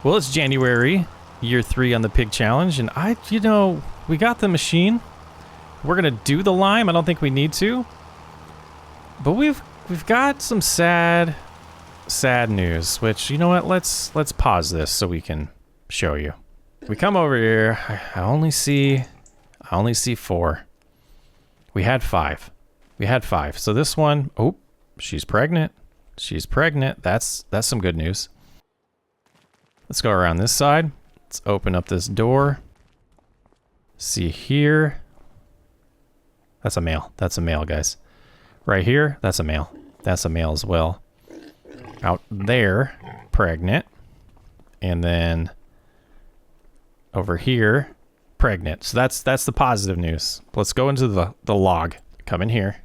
Well, it's January, year 3 on the pig challenge, and we got the machine. We're gonna do the lime. I don't think we need to, but we've got some sad news. Which, you know what? Let's pause this so we can show you. We come over here. I only see 4. We had 5. So this one, oh, she's pregnant. That's some good news. Let's go around this side. Let's open up this door. See here. That's a male. That's a male, guys. Right here, that's a male. That's a male as well. Out there, pregnant. And then over here, pregnant. So that's the positive news. Let's go into the log. Come in here.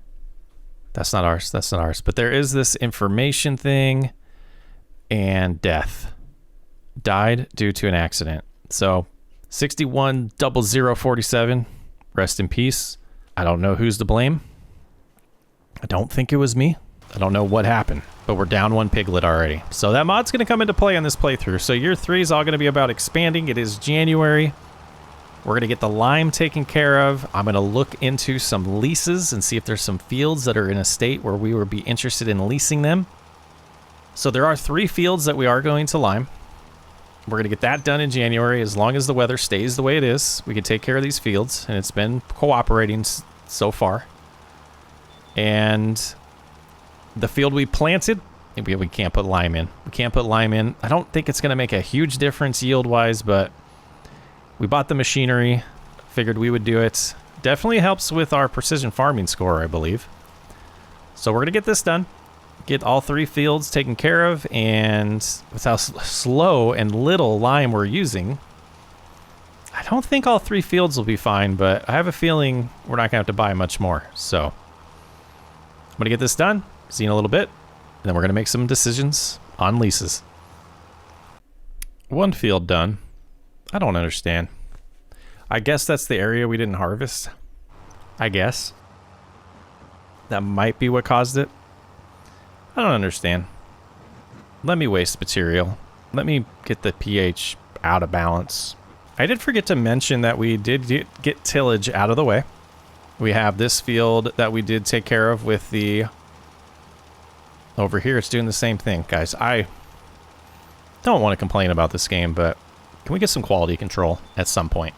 That's not ours. But there is this information thing and death. Died due to an accident. So 610047, rest in peace. I don't know who's to blame. I don't think it was me. I don't know what happened, but we're down 1 piglet already. So that mod's going to come into play on this playthrough. So year 3 is all going to be about expanding. It is January. We're going to get the lime taken care of. I'm going to look into some leases and see if there's some fields that are in a state where we would be interested in leasing them. So there are 3 fields that we are going to lime. We're going to get that done in January. As long as the weather stays the way it is, we can take care of these fields, and it's been cooperating so far. And the field we planted, we can't put lime in. I don't think it's going to make a huge difference yield-wise, but we bought the machinery, figured we would do it. Definitely helps with our precision farming score, I believe. So we're going to get this done. Get all 3 fields taken care of, and with how slow and little lime we're using, I don't think all 3 fields will be fine, but I have a feeling we're not gonna have to buy much more. So I'm gonna get this done, see you in a little bit, and then we're gonna make some decisions on leases. 1 field done. I don't understand. I guess that's the area we didn't harvest. I guess that might be what caused it. I don't understand. Let me waste material. Let me get the pH out of balance. I did forget to mention that we did get tillage out of the way. We have this field that we did take care of with the... Over here, it's doing the same thing. Guys, I don't want to complain about this game, but can we get some quality control at some point?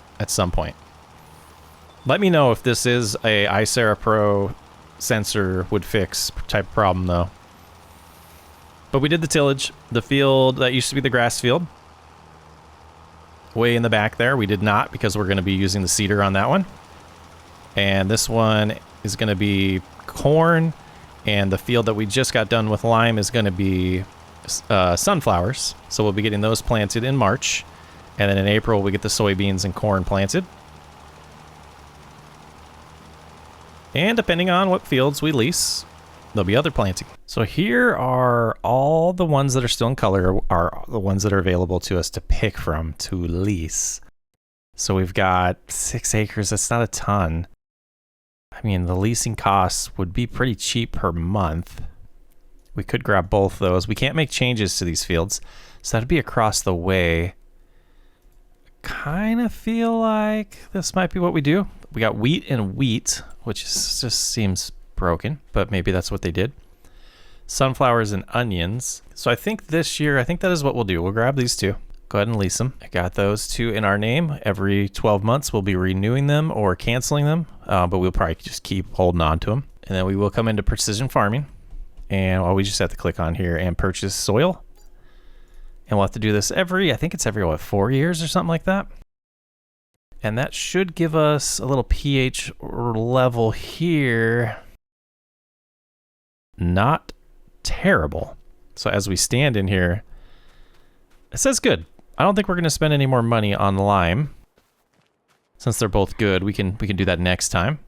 Let me know if this is a iSerra Pro sensor would fix type problem, though. But we did the tillage. The field that used to be the grass field, way in the back there, we did not, because we're going to be using the seeder on that one. And this one is going to be corn, and the field that we just got done with lime is going to be sunflowers. So we'll be getting those planted in March, and then in April we get the soybeans and corn planted. And depending on what fields we lease, there'll be other planting. So here are all the ones that are still in color, are the ones that are available to us to pick from to lease. So we've got 6 acres. That's not a ton. I mean, the leasing costs would be pretty cheap per month. We could grab both those. We can't make changes to these fields, so that'd be across the way. Kind of feel like this might be what we do. We got wheat and wheat, which just seems broken, but maybe that's what they did. Sunflowers and onions. So I think this year, I think that is what we'll do. We'll grab these 2. Go ahead and lease them. I got those 2 in our name. Every 12 months, we'll be renewing them or canceling them, but we'll probably just keep holding on to them. And then we will come into precision farming, and we just have to click on here and purchase soil. And we'll have to do this I think it's every, what, 4 years or something like that? And that should give us a little pH level here. Not terrible. So as we stand in here, it says good. I don't think we're going to spend any more money on lime. Since they're both good, we can do that next time.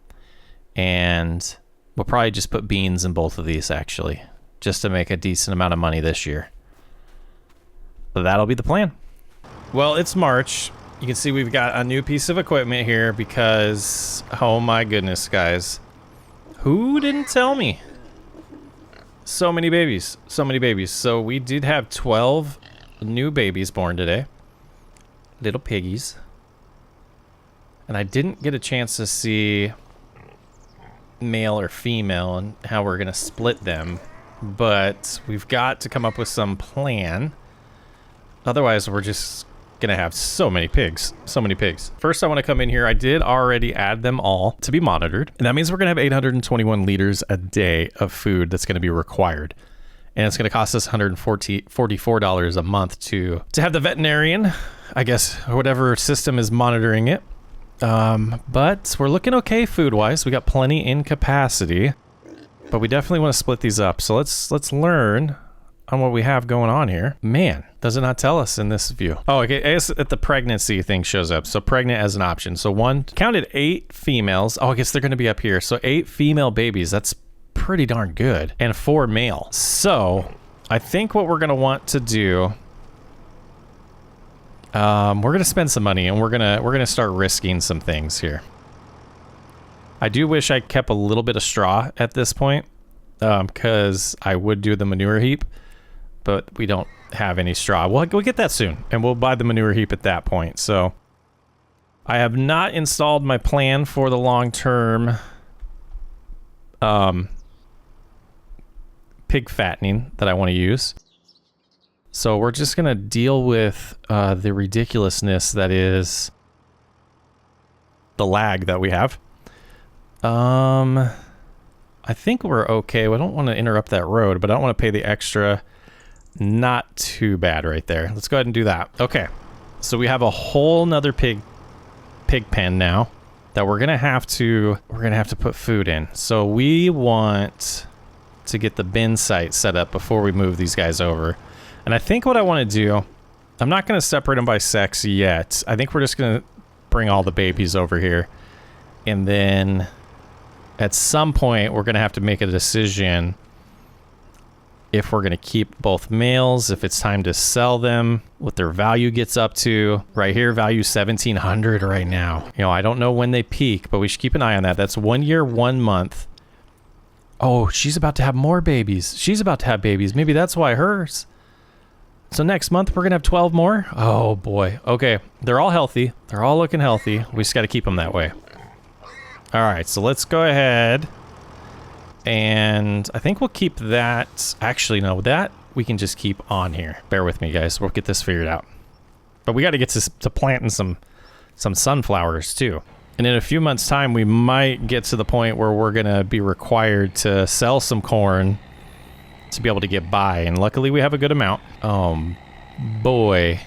And we'll probably just put beans in both of these, actually, just to make a decent amount of money this year. So that'll be the plan. Well, it's March. You can see we've got a new piece of equipment here because, oh my goodness, guys. Who didn't tell me? So many babies. So we did have 12 new babies born today. Little piggies. And I didn't get a chance to see male or female and how we're going to split them. But we've got to come up with some plan. Otherwise, we're just going to have so many pigs. So many pigs. First, I want to come in here. I did already add them all to be monitored. And that means we're going to have 821 liters a day of food that's going to be required. And it's going to cost us $144 a month to have the veterinarian, I guess, or whatever system is monitoring it. But we're looking okay food-wise. We got plenty in capacity. But we definitely want to split these up. So let's learn on what we have going on here. Man, does it not tell us in this view? Oh, okay. I guess that the pregnancy thing shows up. So pregnant as an option. So one counted 8 females. Oh, I guess they're going to be up here. So 8 female babies. That's pretty darn good. And 4 male. So I think what we're going to want to do, we're going to spend some money and we're going to start risking some things here. I do wish I kept a little bit of straw at this point, because I would do the manure heap, but we don't have any straw. We'll get that soon, and we'll buy the manure heap at that point. So I have not installed my plan for the long-term pig fattening that I want to use. So we're just going to deal with the ridiculousness that is the lag that we have. I think we're okay. I don't want to interrupt that road, but I don't want to pay the extra. Not too bad right there. Let's go ahead and do that. Okay. So we have a whole nother pig pen now that we're going to have to put food in. So we want to get the bin site set up before we move these guys over. And I think what I want to do, I'm not going to separate them by sex yet. I think we're just going to bring all the babies over here. And then at some point, we're going to have to make a decision if we're going to keep both males, if it's time to sell them, what their value gets up to. Right here, value 1,700 right now. You know, I don't know when they peak, but we should keep an eye on that. That's 1 year, 1 month. Oh, she's about to have more babies. She's about to have babies. Maybe that's why hers. So next month, we're going to have 12 more. Oh, boy. Okay, they're all healthy. They're all looking healthy. We just got to keep them that way. All right, so let's go ahead, and I think we'll keep that. Actually, no, that we can just keep on here. Bear with me, guys. We'll get this figured out. But we got to get to planting some sunflowers too. And in a few months' time, we might get to the point where we're gonna be required to sell some corn to be able to get by. And luckily, we have a good amount. Boy,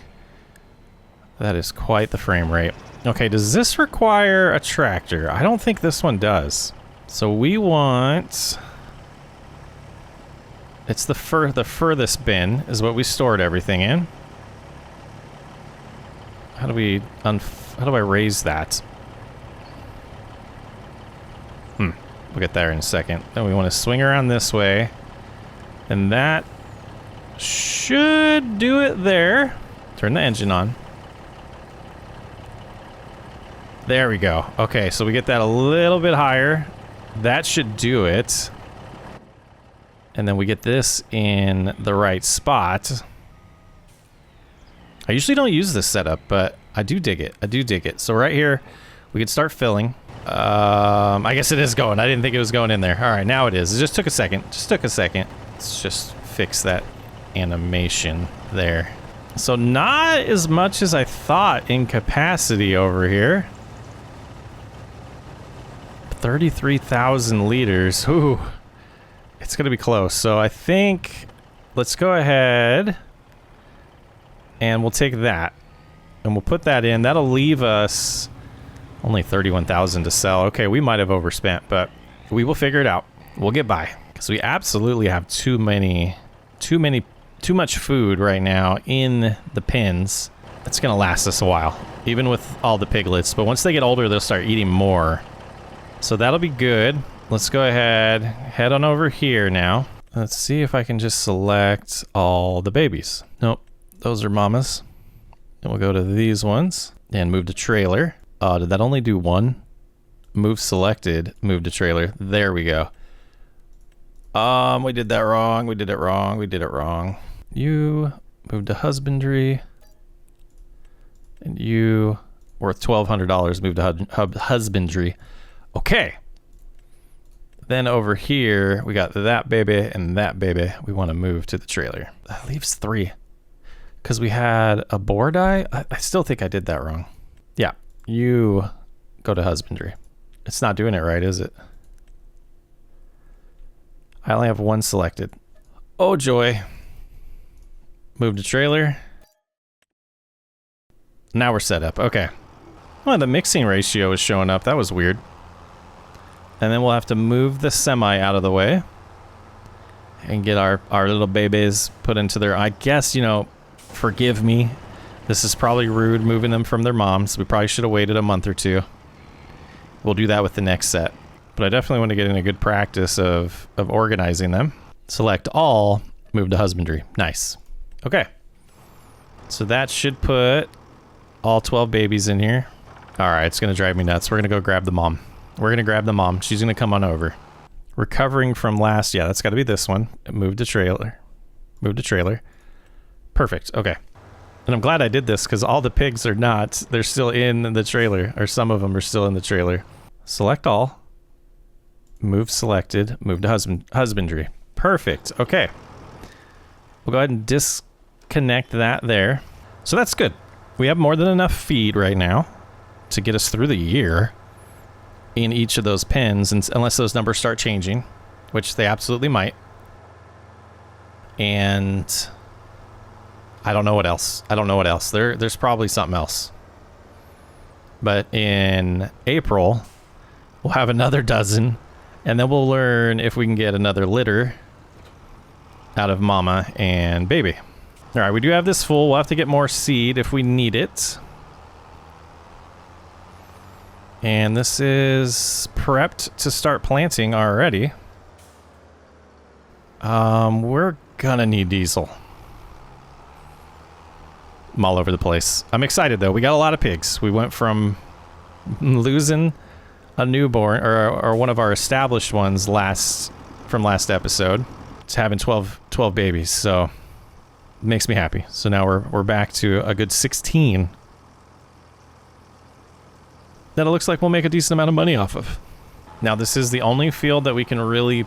that is quite the frame rate. Okay, does this require a tractor? I don't think this one does. So we want... It's the furthest bin is what we stored everything in. How do I raise that? We'll get there in a second. Then we want to swing around this way. And that should do it there. Turn the engine on. There we go. Okay, so we get that a little bit higher. That should do it. And then we get this in the right spot. I usually don't use this setup, but I do dig it. I do dig it. So right here, we can start filling. I guess it is going. I didn't think it was going in there. All right, now it is. It just took a second. Let's just fix that animation there. So not as much as I thought in capacity over here. 33,000 liters. Ooh, it's gonna be close. So I think let's go ahead and we'll take that and we'll put that in. That'll leave us only 31,000 to sell. Okay, we might have overspent, but we will figure it out. We'll get by because we absolutely have too much food right now in the pens. It's gonna last us a while, even with all the piglets. But once they get older, they'll start eating more. So that'll be good. Let's go ahead, head on over here now. Let's see if I can just select all the babies. Nope, those are mamas. And we'll go to these ones and move to trailer. Did that only do one? Move selected, move to trailer. There we go. We did that wrong. We did it wrong. You move to husbandry. And you, worth $1,200, move to husbandry. Okay. Then over here, we got that baby and that baby. We want to move to the trailer. That leaves 3. Because we had a boar die? I still think I did that wrong. Yeah, you go to husbandry. It's not doing it right, is it? I only have 1 selected. Oh, joy. Move to trailer. Now we're set up. Okay. Well, the mixing ratio is showing up. That was weird. And then we'll have to move the semi out of the way and get our little babies put into their, I guess, you know, forgive me. This is probably rude moving them from their moms. We probably should have waited a month or 2. We'll do that with the next set. But I definitely want to get in a good practice of organizing them. Select all, move to husbandry. Nice. Okay. So that should put all 12 babies in here. All right, it's going to drive me nuts. We're going to go grab the mom. We're going to grab the mom. She's going to come on over. Recovering from last, yeah, that's got to be this one. Move to trailer. Move to trailer. Perfect. Okay. And I'm glad I did this because all the pigs are not. They're still in the trailer, or some of them are still in the trailer. Select all. Move selected. Move to husbandry. Perfect. Okay. We'll go ahead and disconnect that there. So that's good. We have more than enough feed right now to get us through the year in each of those pens, and unless those numbers start changing, which they absolutely might. And I don't know what else. I don't know what else. There's probably something else. But in April, we'll have another dozen, and then we'll learn if we can get another litter out of mama and baby. All right, we do have this full. We'll have to get more seed if we need it. And this is prepped to start planting already. We're gonna need diesel. I'm all over the place. I'm excited though. We got a lot of pigs. We went from losing a newborn or one of our established ones from last episode to having 12 babies. So it makes me happy. So now we're back to a good 16. That it looks like we'll make a decent amount of money off of. Now this is the only field that we can really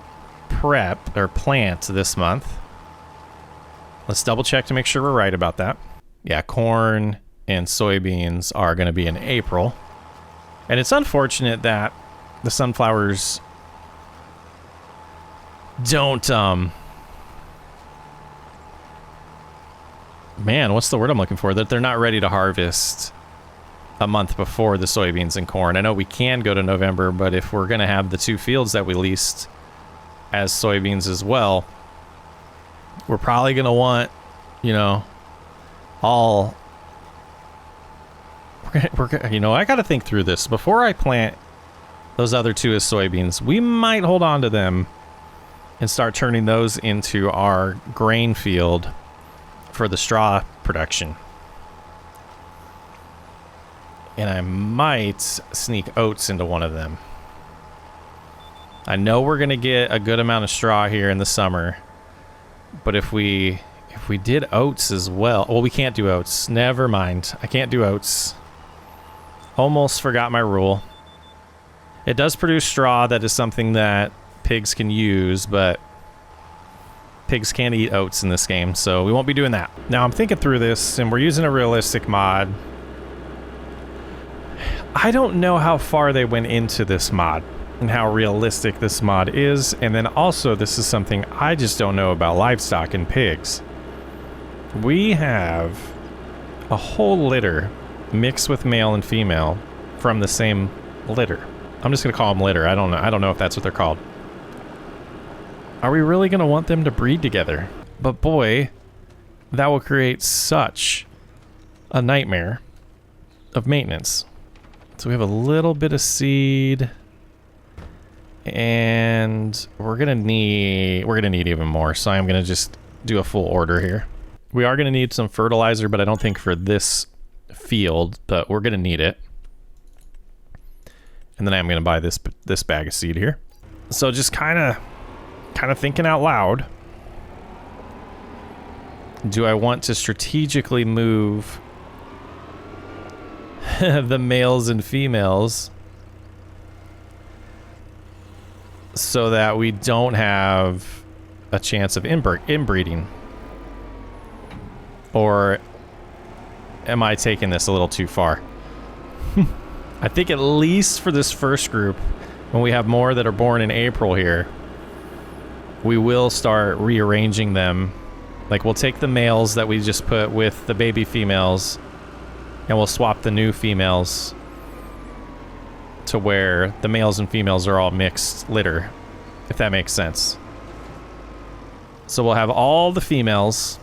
prep or plant this month. Let's double check to make sure we're right about that. Yeah, corn and soybeans are going to be in April. And it's unfortunate that the sunflowers don't, man, what's the word I'm looking for? That they're not ready to harvest a month before the soybeans and corn. I know we can go to November, but if we're going to have the 2 fields that we leased as soybeans as well, we're probably going to want, you know, all... you know, I got to think through this. Before I plant those other 2 as soybeans, we might hold on to them and start turning those into our grain field for the straw production. And I might sneak oats into one of them. I know we're going to get a good amount of straw here in the summer. But if we did oats as well... Well, we can't do oats. Never mind. I can't do oats. Almost forgot my rule. It does produce straw. That is something that pigs can use, but pigs can't eat oats in this game, so we won't be doing that. Now, I'm thinking through this, and we're using a realistic mod. I don't know how far they went into this mod and how realistic this mod is, and then also this is something I just don't know about livestock and pigs. We have a whole litter mixed with male and female from the same litter. I'm just gonna call them litter. I don't know if that's what they're called. Are we really gonna want them to breed together? But boy, that will create such a nightmare of maintenance. So we have a little bit of seed, and we're gonna need even more. So I'm gonna just do a full order here. We are gonna need some fertilizer, but I don't think for this field, but we're gonna need it. And then I'm gonna buy this bag of seed here. So just kind of thinking out loud. do I want to strategically move the males and females so that we don't have a chance of inbreeding? Or am I taking this a little too far? I think at least for this first group, when we have more that are born in April here, we will start rearranging them. Like, we'll take the males that we just put with the baby females, and we'll swap the new females to where the males and females are all mixed litter, if that makes sense. So we'll have all the females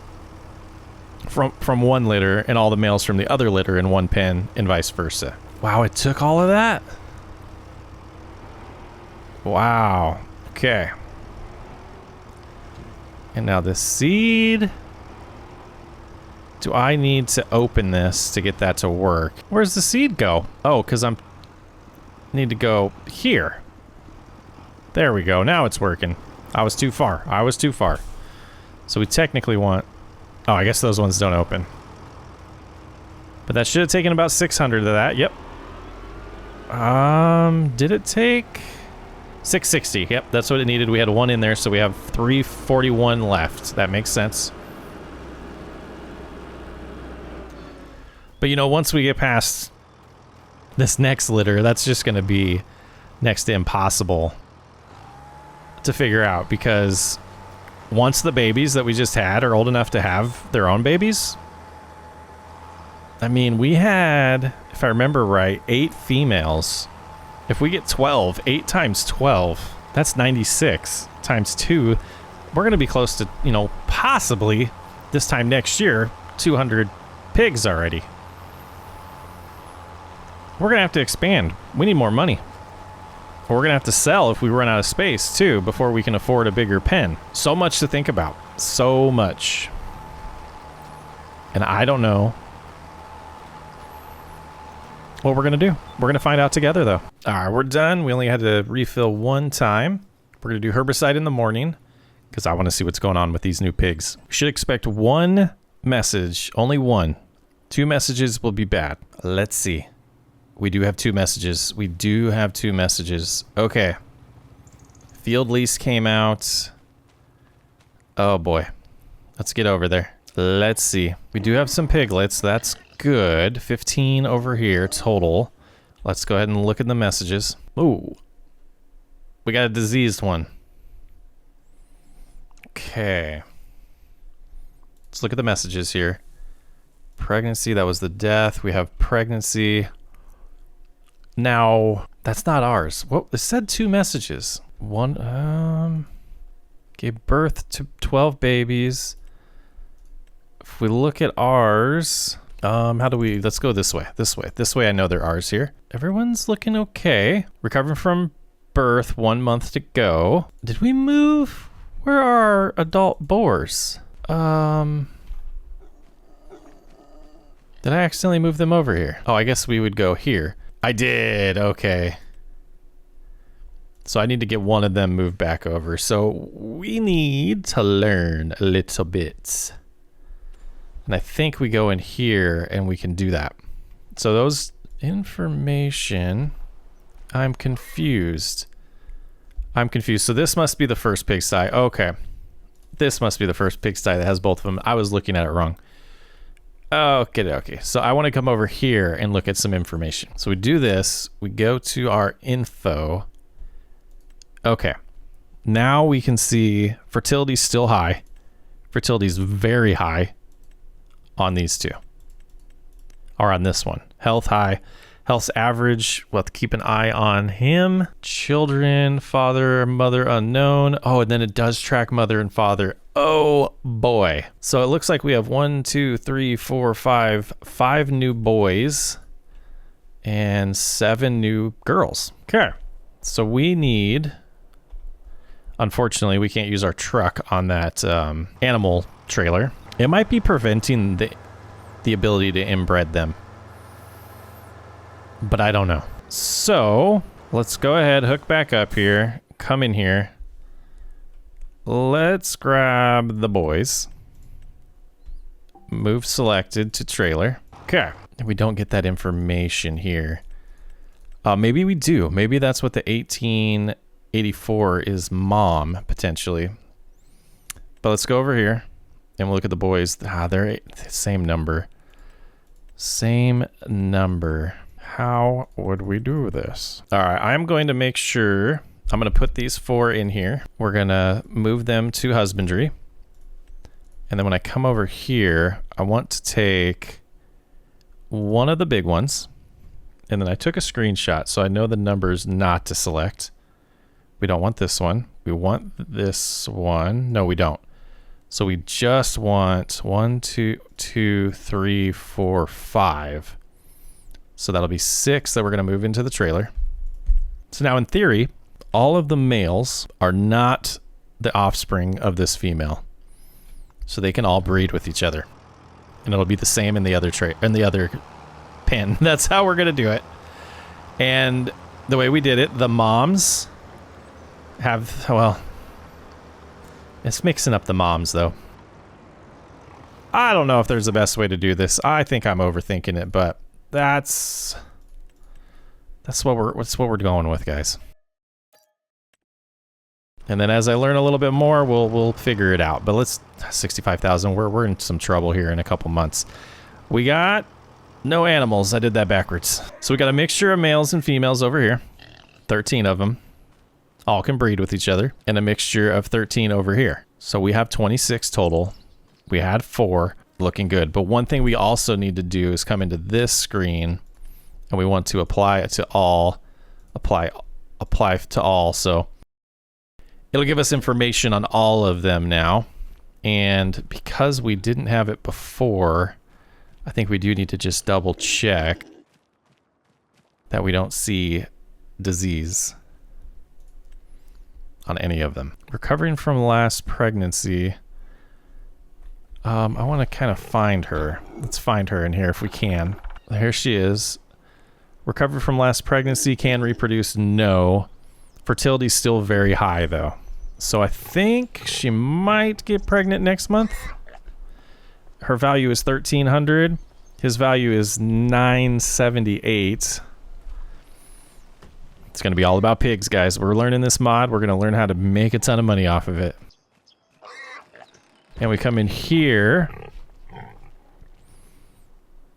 from one litter and all the males from the other litter in one pen, and vice versa. Wow, it took all of that? Wow. Okay. And now the seed. Do I need to open this to get that to work? Where's the seed go? Oh, because need to go here. There we go. Now it's working. I was too far. I was too far. So we technically want... Oh, I guess those ones don't open. But that should have taken about 600 of that. Yep. Did it take... 660. Yep, that's what it needed. We had one in there, so we have 341 left. That makes sense. But, you know, once we get past this next litter, that's just going to be next to impossible to figure out, because once the babies that we just had are old enough to have their own babies, I mean, we had, if I remember right, 8 females. If we get 12, 8 times 12, that's 96 times 2. We're going to be close to, you know, possibly this time next year, 200 pigs already. We're going to have to expand. We need more money. We're going to have to sell if we run out of space, too, before we can afford a bigger pen. So much to think about. So much. And I don't know what we're going to do. We're going to find out together, though. All right, we're done. We only had to refill one time. We're going to do herbicide in the morning because I want to see what's going on with these new pigs. We should expect one message. Only one. 2 messages will be bad. Let's see. We do have 2 messages. We do have 2 messages. Okay. Field lease came out. Oh, boy. Let's get over there. Let's see. We do have some piglets. That's good. 15 over here total. Let's go ahead and look at the messages. Ooh. We got a diseased one. Okay. Let's look at the messages here. Pregnancy, that was the death. We have pregnancy. Now, that's not ours. Well, it said 2 messages. One, gave birth to 12 babies. If we look at ours, how do we, let's go this way. This way I know they're ours here. Everyone's looking okay. Recovering from birth, 1 month to go. Did we move? Where are our adult boars? Did I accidentally move them over here? Oh, I guess we would go here. I did, okay. So I need to get one of them moved back over. So we need to learn a little bit. And I think we go in here and we can do that. So those information, I'm confused. So this must be the first pigsty. Okay. This must be the first pigsty that has both of them. I was looking at it wrong. Okay. So I want to come over here and look at some information. So we do this. We go to our info. Okay. Now we can see fertility's still high. Fertility's very high on these 2. Or on this one. Health high. Health's average. We'll have to keep an eye on him. Children, father, mother unknown. Oh, and then it does track mother and father. Oh boy. So it looks like we have 1, 2, 3, 4, 5 new boys and 7 new girls. Okay. So we need, unfortunately, we can't use our truck on that animal trailer. It might be preventing the ability to inbred them, but I don't know. So let's go ahead, hook back up here, come in here. Let's grab the boys. Move selected to trailer. Okay. We don't get that information here. Maybe we do. Maybe that's what the 1884 is, mom, potentially. But let's go over here and we'll look at the boys. They're the same number. Same number. How would we do this? All right, I'm going to make sure, I'm going to put these 4 in here. We're going to move them to husbandry. And then when I come over here, I want to take one of the big ones. And then I took a screenshot so I know the numbers not to select. We don't want this one. We want this one. No, we don't. So we just want 1, 2, 3, 4, 5. So that'll be 6 that we're going to move into the trailer. So now in theory, all of the males are not the offspring of this female. So they can all breed with each other. And it'll be the same in the other pen. That's how we're going to do it. And the way we did it, the moms have, well, it's mixing up the moms though. I don't know if there's the best way to do this. I think I'm overthinking it, but that's what we're going with, guys. And then as I learn a little bit more, we'll figure it out. But let's 65,000. We're in some trouble here in a couple months. We got no animals. I did that backwards. So we got a mixture of males and females over here. 13 of them. All can breed with each other. And a mixture of 13 over here. So we have 26 total. We had 4. Looking good. But one thing we also need to do is come into this screen. And we want to apply it to all. Apply to all. So it'll give us information on all of them now. And because we didn't have it before, I think we do need to just double check that we don't see disease on any of them. Recovering from last pregnancy. I want to kind of find her. Let's find her in here if we can. Here she is. Recovered from last pregnancy, can reproduce, no. Fertility's still very high though. So I think she might get pregnant next month. Her value is 1,300. His value is 978. It's going to be all about pigs, guys. We're learning this mod. We're going to learn how to make a ton of money off of it. And we come in here.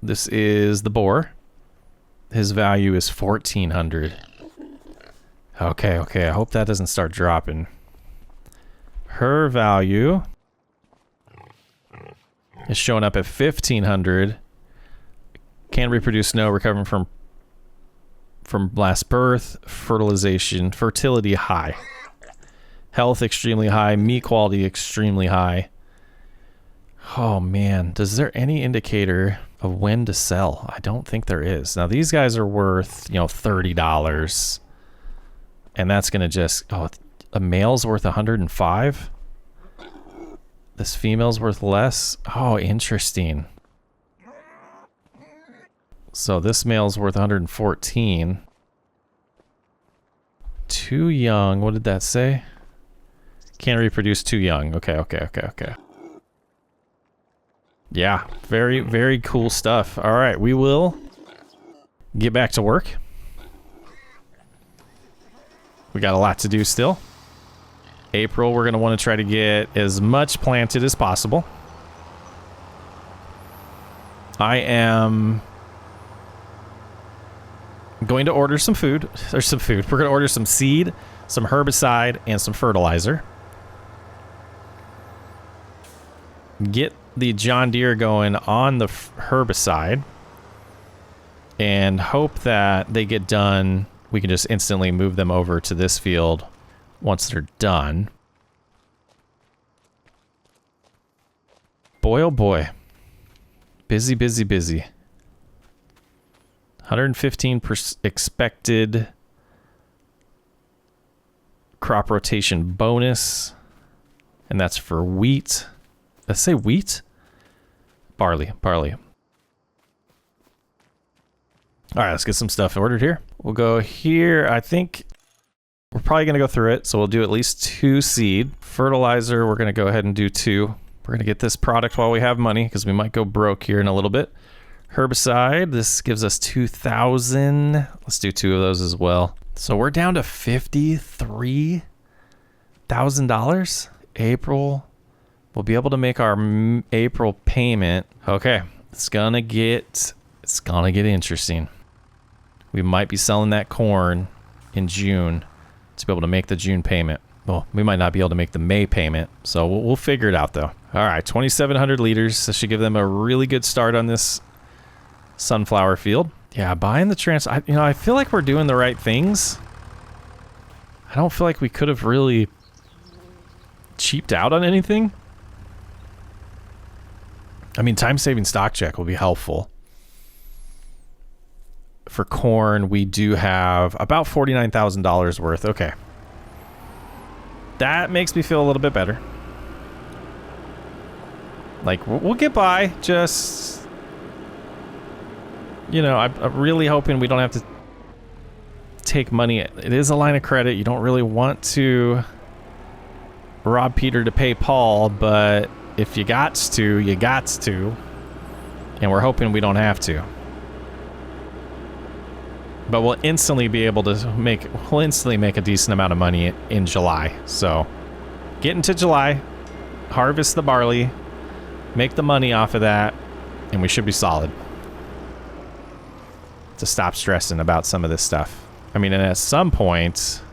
This is the boar. His value is 1,400. Okay. I hope that doesn't start dropping. Her value is showing up at 1,500. Can reproduce, no. Recovering from last birth. Fertilization, fertility high. Health extremely high. Meat quality extremely high. Oh man, is there any indicator of when to sell? I don't think there is. Now these guys are worth, $30. And that's gonna just, a male's worth 105. This female's worth less. Oh, interesting. So this male's worth 114. Too young. What did that say? Can't reproduce too young. Okay. Yeah, very, very cool stuff. All right, we will get back to work. We got a lot to do still. April, we're going to want to try to get as much planted as possible. I am going to order some food. There's some food. We're going to order some seed, some herbicide, and some fertilizer. Get the John Deere going on the herbicide and hope that they get done. We can just instantly move them over to this field once they're done. Boy, oh boy. Busy. 115% expected crop rotation bonus. And that's for wheat. Let's say wheat? Barley. All right, let's get some stuff ordered here. We'll go here. I think we're probably going to go through it. So we'll do at least 2 seed. Fertilizer, we're going to go ahead and do 2. We're going to get this product while we have money because we might go broke here in a little bit. Herbicide, this gives us 2,000. Let's do 2 of those as well. So we're down to $53,000. April, we'll be able to make our April payment. Okay, it's gonna get interesting. We might be selling that corn in June to be able to make the June payment. Well, we might not be able to make the May payment, so we'll figure it out though. All right, 2,700 liters. This should give them a really good start on this sunflower field. Yeah, buying the I feel like we're doing the right things. I don't feel like we could have really cheaped out on anything. I mean, time-saving stock check will be helpful. For corn, we do have about $49,000 worth. Okay. That makes me feel a little bit better. Like, we'll get by. Just, you know, I'm really hoping we don't have to take money. It is a line of credit. You don't really want to rob Peter to pay Paul, but if you gots to, you gots to. And we're hoping we don't have to. But we'll instantly be able to make a decent amount of money in July. So get into July, harvest the barley, make the money off of that, and we should be solid. To stop stressing about some of this stuff. I mean, and at some point,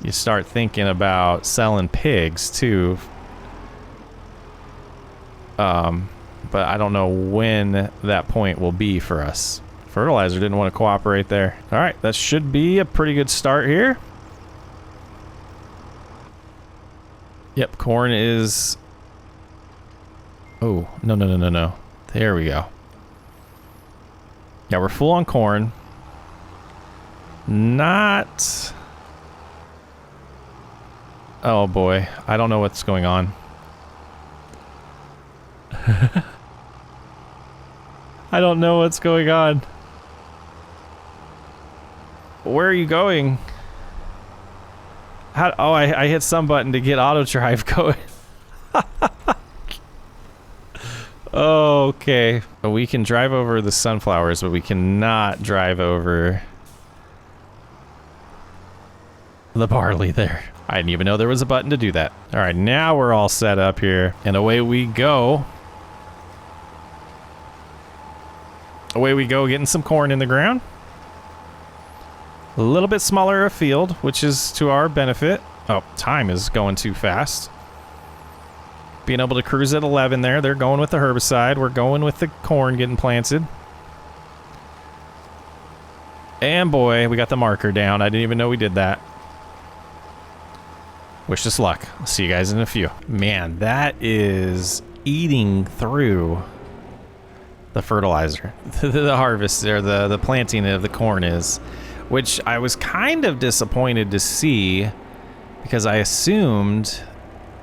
you start thinking about selling pigs too. But I don't know when that point will be for us. Fertilizer didn't want to cooperate there. All right, that should be a pretty good start here. Yep, corn is... Oh, no. There we go. Yeah, we're full on corn. Not... Oh boy, I don't know what's going on. I don't know what's going on. Where are you going? How? Oh, I hit some button to get auto drive going. Okay. We can drive over the sunflowers, but we cannot drive over the barley there. I didn't even know there was a button to do that. All right, now we're all set up here, and away we go. Away we go, getting some corn in the ground. A little bit smaller a field, which is to our benefit. Oh, time is going too fast. Being able to cruise at 11 there. They're going with the herbicide. We're going with the corn getting planted. And boy, we got the marker down. I didn't even know we did that. Wish us luck. I'll see you guys in a few. Man, that is eating through the fertilizer. The harvest, or the planting of the corn is. Which I was kind of disappointed to see, because I assumed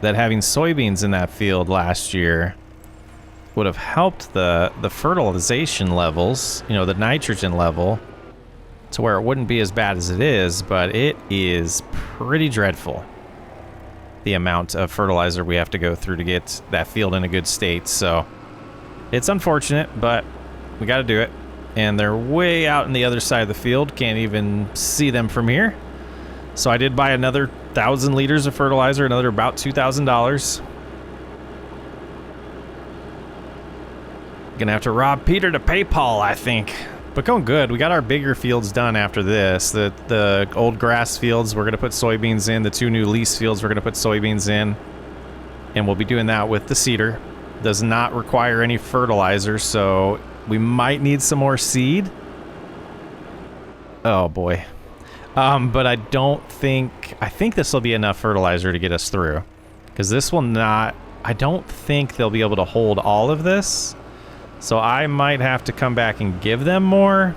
that having soybeans in that field last year would have helped the fertilization levels, you know, the nitrogen level, to where it wouldn't be as bad as it is, but it is pretty dreadful, the amount of fertilizer we have to go through to get that field in a good state. So it's unfortunate, but we got to do it. And they're way out in the other side of the field. Can't even see them from here. So I did buy another 1,000 liters of fertilizer, another about $2,000. Gonna have to rob Peter to pay Paul, I think. But going good. We got our bigger fields done after this. The old grass fields, we're gonna put soybeans in. The 2 new lease fields, we're gonna put soybeans in. And we'll be doing that with the seeder. Does not require any fertilizer, so we might need some more seed. Oh boy. But I don't think... I think this will be enough fertilizer to get us through. Because this will not... I don't think they'll be able to hold all of this. So I might have to come back and give them more.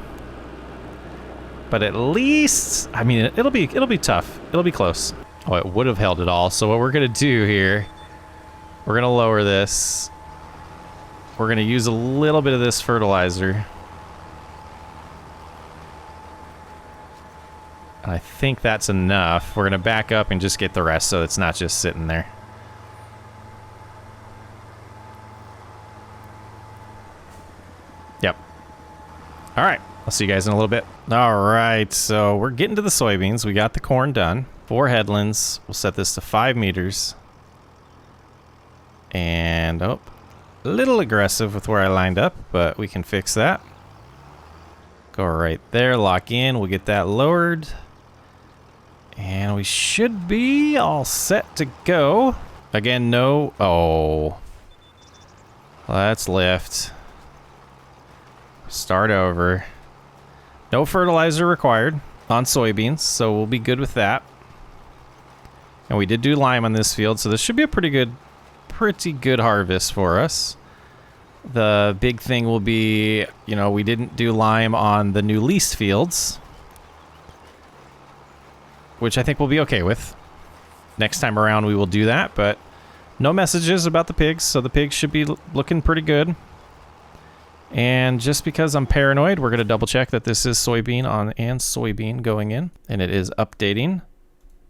But at least... I mean, it'll be tough. It'll be close. Oh, it would have held it all. So what we're going to do here... We're going to lower this. We're going to use a little bit of this fertilizer. And I think that's enough. We're going to back up and just get the rest so it's not just sitting there. All right, I'll see you guys in a little bit. All right, so we're getting to the soybeans. We got the corn done. 4 headlands. We'll set this to 5 meters. And, oh, a little aggressive with where I lined up, but we can fix that. Go right there, lock in. We'll get that lowered. And we should be all set to go. Again, no. Oh. Let's lift. Start over. No fertilizer required on soybeans, so we'll be good with that. And we did do lime on this field, so this should be a pretty good harvest for us. The big thing will be, you know, we didn't do lime on the new leased fields, which I think we'll be okay with. Next time around we will do that, but no messages about the pigs, so the pigs should be looking pretty good. And just because I'm paranoid, we're going to double check that this is soybean on and soybean going in, and it is updating.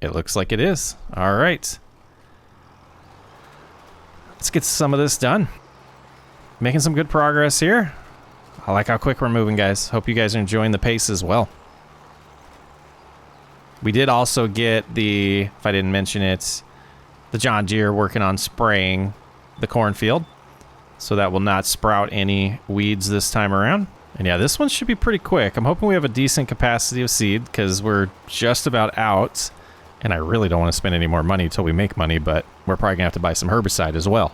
It looks like it is. All right. Let's get some of this done. Making some good progress here. I like how quick we're moving, guys. Hope you guys are enjoying the pace as well. We did also get the, if I didn't mention it, the John Deere working on spraying the cornfield. So that will not sprout any weeds this time around. And yeah, this one should be pretty quick. I'm hoping we have a decent capacity of seed because we're just about out. And I really don't want to spend any more money until we make money, but we're probably gonna have to buy some herbicide as well.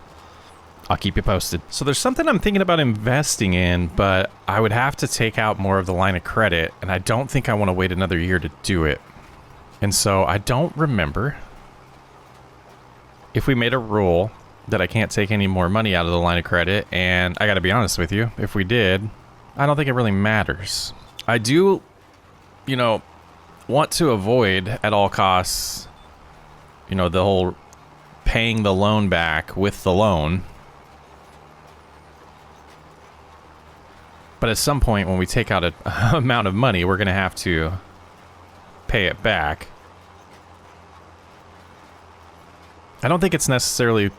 I'll keep you posted. So there's something I'm thinking about investing in, but I would have to take out more of the line of credit, and I don't think I want to wait another year to do it. And so I don't remember if we made a rule that I can't take any more money out of the line of credit, and I gotta be honest with you, if we did, I don't think it really matters. I do, you know, want to avoid at all costs, you know, the whole paying the loan back with the loan. But at some point when we take out an amount of money, we're gonna have to pay it back. I don't think it's necessarily...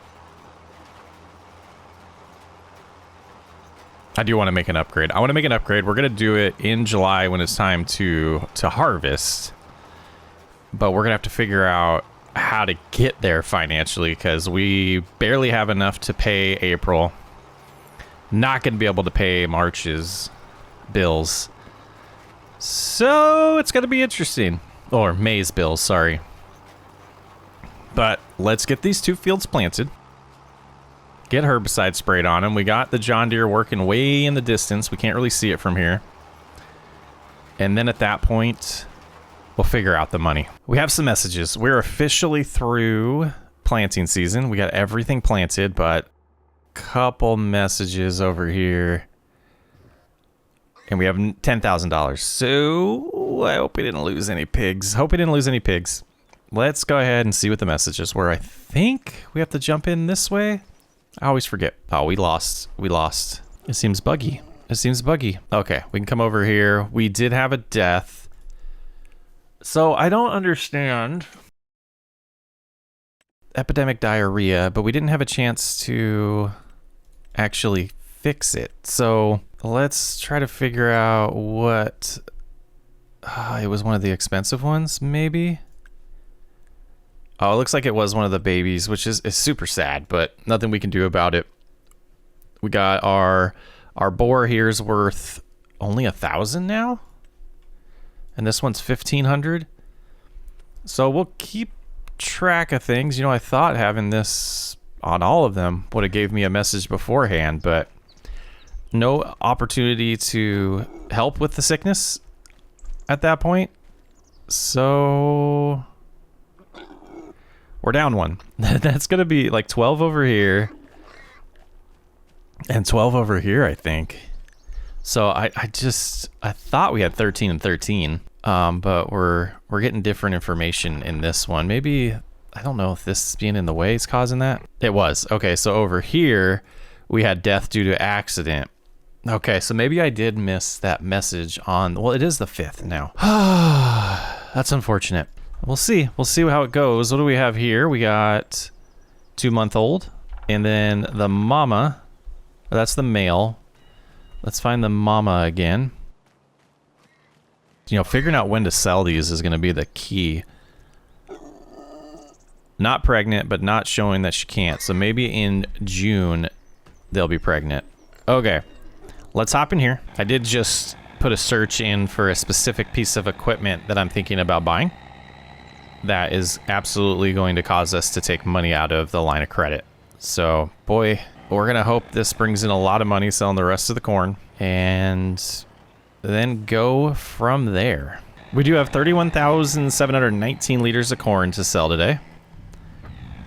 I do want to make an upgrade. I want to make an upgrade. We're going to do it in July when it's time to harvest. But we're going to have to figure out how to get there financially because we barely have enough to pay April. Not going to be able to pay March's bills. So it's going to be interesting. Or May's bills, sorry. But let's get these 2 fields planted. Get herbicide sprayed on them. We got the John Deere working way in the distance. We can't really see it from here. And then at that point, we'll figure out the money. We have some messages. We're officially through planting season. We got everything planted, but couple messages over here. And we have $10,000. So I hope we didn't lose any pigs. Hope we didn't lose any pigs. Let's go ahead and see what the messages were. I think we have to jump in this way. I always forget. Oh, we lost. We lost. It seems buggy. It seems buggy. Okay, we can come over here. We did have a death. So I don't understand epidemic diarrhea, but we didn't have a chance to actually fix it. So let's try to figure out what... it was one of the expensive ones, maybe? Oh, it looks like it was one of the babies, which is super sad, but nothing we can do about it. We got our boar here's worth only 1,000 now, and this one's 1,500. So we'll keep track of things. You know, I thought having this on all of them would have gave me a message beforehand, but no opportunity to help with the sickness at that point. So we're down 1. That's going to be like 12 over here and 12 over here, I think. So I thought we had 13 and 13, but we're getting different information in this one. Maybe, I don't know if this being in the way is causing that. It was. Okay, so over here, we had death due to accident. Okay, so maybe I did miss that message on, well, it is the 5th now. That's unfortunate. We'll see. We'll see how it goes. What do we have here? We got 2-month-old, and then the mama. That's the male. Let's find the mama again. you know, figuring out when to sell these is going to be the key. Not pregnant, but not showing that she can't. So maybe in June, they'll be pregnant. Okay, let's hop in here. I did just put a search in for a specific piece of equipment that I'm thinking about buying. That is absolutely going to cause us to take money out of the line of credit. So, boy, we're going to hope this brings in a lot of money selling the rest of the corn. And then go from there. We do have 31,719 liters of corn to sell today.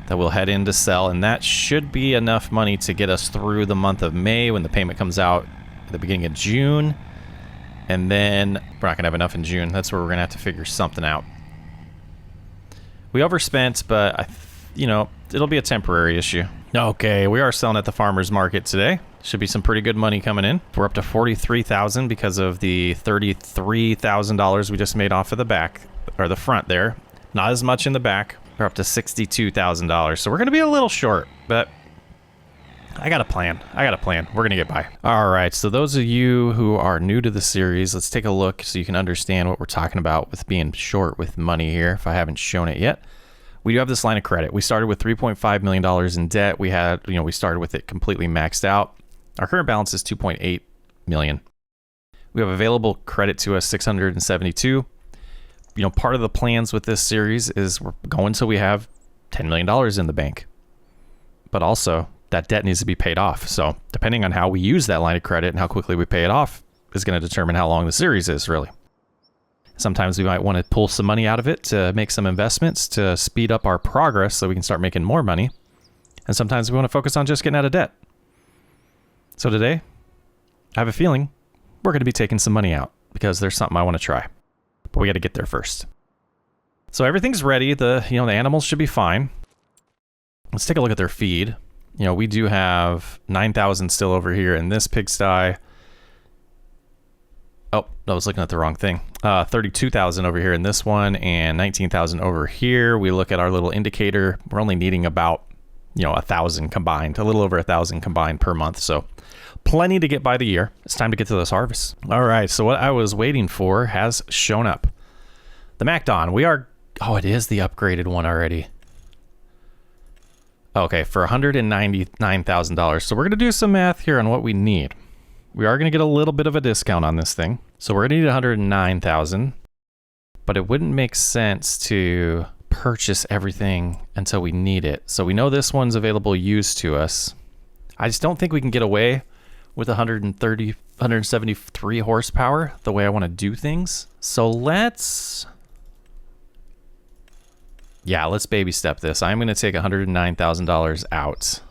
That we'll head in to sell, and that should be enough money to get us through the month of May when the payment comes out at the beginning of June. And then we're not gonna have enough in June. That's where we're gonna have to figure something out. We overspent, but you know, it'll be a temporary issue. Okay, we are selling at the farmer's market today. Should be some pretty good money coming in. We're up to 43,000 because of the $33,000 we just made off of the back, or the front there. Not as much in the back. We're up to $62,000. So we're going to be a little short, but I got a plan. We're going to get by. All right. So those of you who are new to the series, let's take a look so you can understand what we're talking about with being short with money here, if I haven't shown it yet. We do have this line of credit. We started with $3.5 million in debt. We had, you know, we started with it completely maxed out. Our current balance is $2.8 million. We have available credit to us 672. You know, part of the plans with this series is we're going till we have $10 million in the bank. But also, that debt needs to be paid off. So depending on how we use that line of credit and how quickly we pay it off is going to determine how long the series is, really. Sometimes we might want to pull some money out of it to make some investments to speed up our progress so we can start making more money. And sometimes we want to focus on just getting out of debt. So today, I have a feeling we're going to be taking some money out because there's something I want to try. But we got to get there first. So everything's ready. The animals should be fine. Let's take a look at their feed. You know, we do have 9,000 still over here in this pigsty. Oh, I was looking at the wrong thing. 32,000 over here in this one and 19,000 over here. We look at our little indicator. We're only needing about, 1,000 combined, a little over 1,000 combined per month. So plenty to get by the year. It's time to get to those harvests. All right. So what I was waiting for has shown up. The MacDon. It is the upgraded one already. Okay. For $199,000. So we're going to do some math here on what we need. We are going to get a little bit of a discount on this thing. So we're going to need 109,000, but it wouldn't make sense to purchase everything until we need it. So we know this one's available used to us. I just don't think we can get away with 173 horsepower the way I want to do things. So let's baby step this. I'm going to take $109,000 out.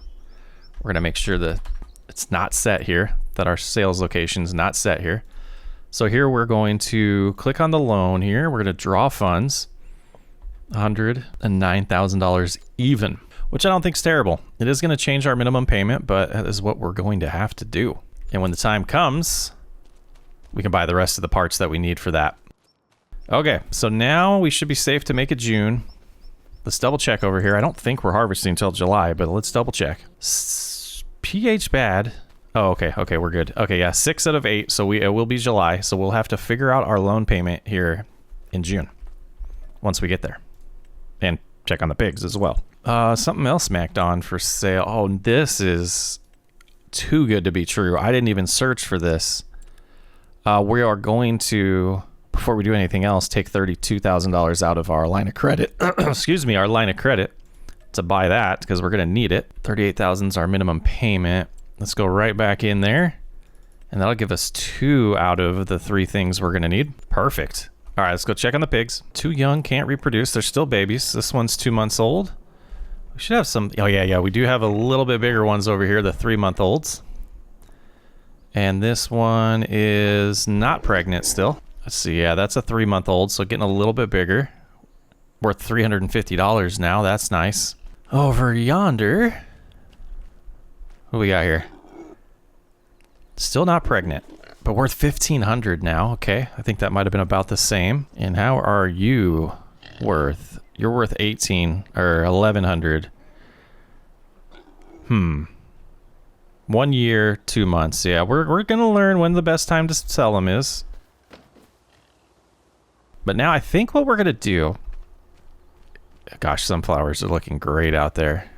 We're going to make sure that it's not set here, that our sales location's not set here. So here we're going to click on the loan here. We're going to draw funds, $109,000 even, which I don't think is terrible. It is going to change our minimum payment, but that is what we're going to have to do. And when the time comes, we can buy the rest of the parts that we need for that. Okay, so now we should be safe to make it June. Let's double check over here. I don't think we're harvesting until July, but let's double check. pH bad. Oh, okay, we're good. Okay, yeah, 6 out of 8, so it will be July, so we'll have to figure out our loan payment here in June once we get there. And check on the pigs as well. Something else smacked on for sale. Oh, this is too good to be true. I didn't even search for this. We are going to, before we do anything else, take $32,000 out of our line of credit. Excuse me, our line of credit to buy that because we're going to need it. $38,000 is our minimum payment. Let's go right back in there. And that'll give us 2 out of the 3 things we're going to need. Perfect. All right, let's go check on the pigs. Too young, can't reproduce. They're still babies. This one's 2 months old. We should have some. Oh, yeah. We do have a little bit bigger ones over here, the 3-month-olds. And this one is not pregnant still. Let's see. Yeah, that's a 3-month-old, so getting a little bit bigger. Worth $350 now. That's nice. Over yonder. What we got here? Still not pregnant, but worth $1,500 now. Okay, I think that might have been about the same. And how are you worth? You're worth 18 or 1,100. 1 year, 2 months. Yeah, we're gonna learn when the best time to sell them is. But now I think what we're going to do... Gosh, sunflowers are looking great out there.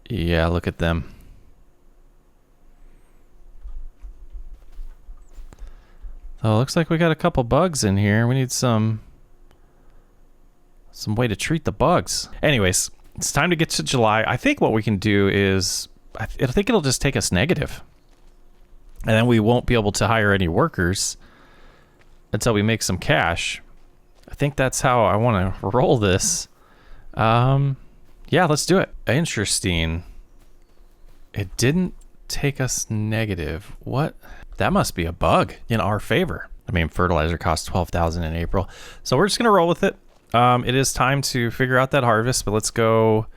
Yeah, look at them. Oh, looks like we got a couple bugs in here. We need some way to treat the bugs. Anyways, it's time to get to July. I think what we can do is, I think it'll just take us negative. And then we won't be able to hire any workers until we make some cash. I think that's how I want to roll this. Yeah, let's do it. Interesting. It didn't take us negative. What? That must be a bug in our favor. I mean, fertilizer costs $12,000 in April. So we're just going to roll with it. It is time to figure out that harvest, but let's go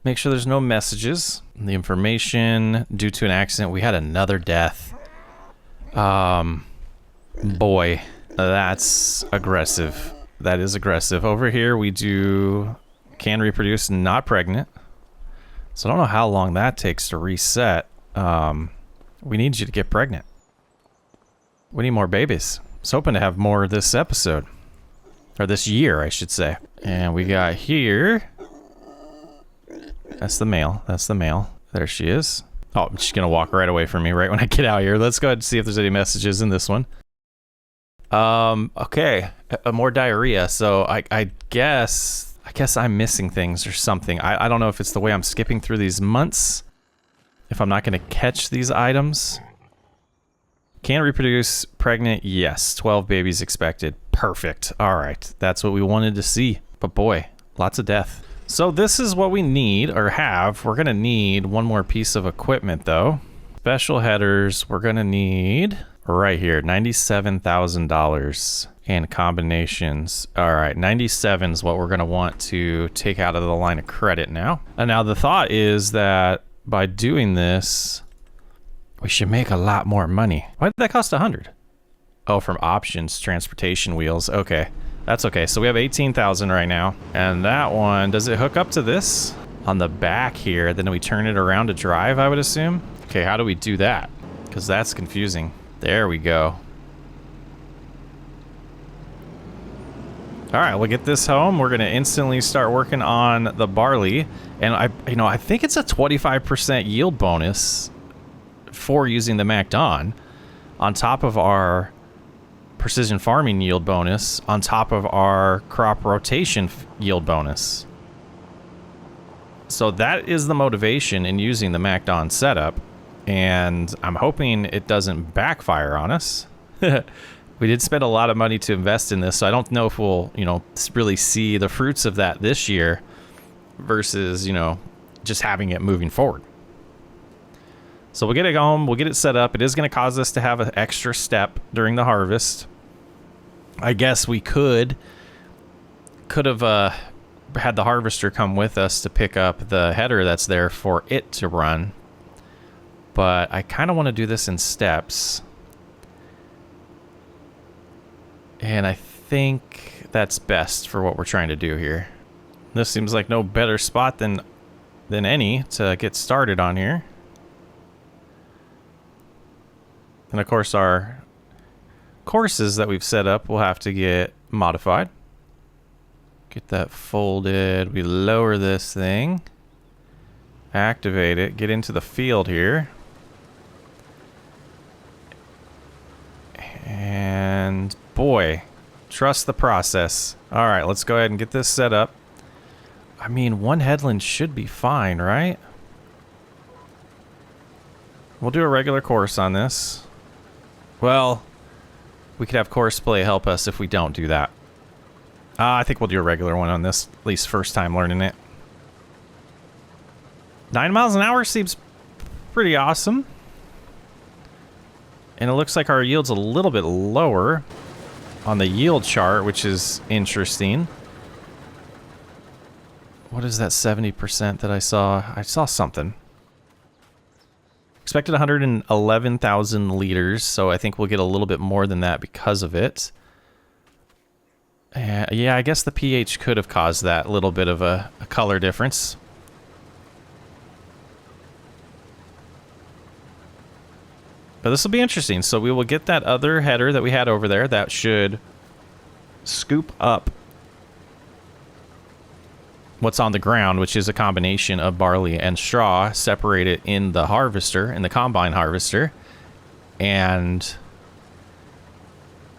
make sure there's no messages. The information due to an accident. We had another death. Boy, that's aggressive. That is aggressive. Over here, we do can reproduce, not pregnant. So I don't know how long that takes to reset. We need you to get pregnant. We need more babies. I was hoping to have more this episode. Or this year, I should say. And we got here. That's the male. That's the male. There she is. Oh, she's going to walk right away from me right when I get out here. Let's go ahead and see if there's any messages in this one. Okay. More diarrhea. So I guess I'm missing things or something. I don't know if it's the way I'm skipping through these months. If I'm not going to catch these items. Can reproduce, pregnant, yes. 12 babies expected. Perfect. All right. That's what we wanted to see. But boy, lots of death. So this is what we need or have. We're going to need one more piece of equipment though. Special headers. We're going to need right here, $97,000 and combinations. All right. 97 is what we're going to want to take out of the line of credit now. And now the thought is that by doing this, we should make a lot more money. Why did that cost 100? Oh, from options, transportation wheels. Okay, that's okay. So we have 18,000 right now. And that one, does it hook up to this? On the back here, then we turn it around to drive, I would assume. Okay, how do we do that? Because that's confusing. There we go. All right, we'll get this home. We're gonna instantly start working on the barley. And I think it's a 25% yield bonus for using the MacDon on top of our precision farming yield bonus, on top of our crop rotation yield bonus. So that is the motivation in using the MacDon setup, and I'm hoping it doesn't backfire on us. We did spend a lot of money to invest in this, so I don't know if we'll, really see the fruits of that this year versus, just having it moving forward. So we'll get it home, we'll get it set up. It is going to cause us to have an extra step during the harvest. I guess we could have had the harvester come with us to pick up the header that's there for it to run. But I kind of want to do this in steps. And I think that's best for what we're trying to do here. This seems like no better spot than any to get started on here. And of course our courses that we've set up will have to get modified. Get that folded. We lower this thing. Activate it. Get into the field here. And boy, trust the process. All right, let's go ahead and get this set up. I mean, one headland should be fine, right? We'll do a regular course on this. Well, we could have ChrisPlays help us if we don't do that. I think we'll do a regular one on this, at least first time learning it. 9 miles an hour seems pretty awesome. And it looks like our yield's a little bit lower on the yield chart, which is interesting. What is that 70% that I saw? I saw something. Expected 111,000 liters, so I think we'll get a little bit more than that because of it. Yeah, I guess the pH could have caused that little bit of a color difference. But this will be interesting. So we will get that other header that we had over there. That should scoop up what's on the ground, which is a combination of barley and straw, separate it in the harvester, in the combine harvester, and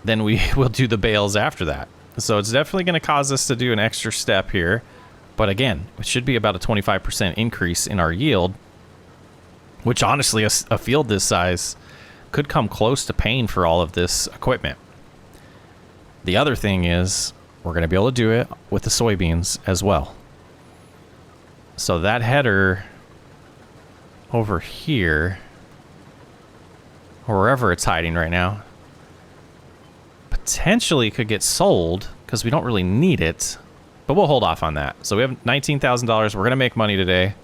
then we will do the bales after that. So it's definitely going to cause us to do an extra step here. But again, it should be about a 25% increase in our yield, which honestly, a field this size could come close to paying for all of this equipment. The other thing is we're going to be able to do it with the soybeans as well. So that header over here, or wherever it's hiding right now, potentially could get sold because we don't really need it, but we'll hold off on that. So we have $19,000. We're going to make money today.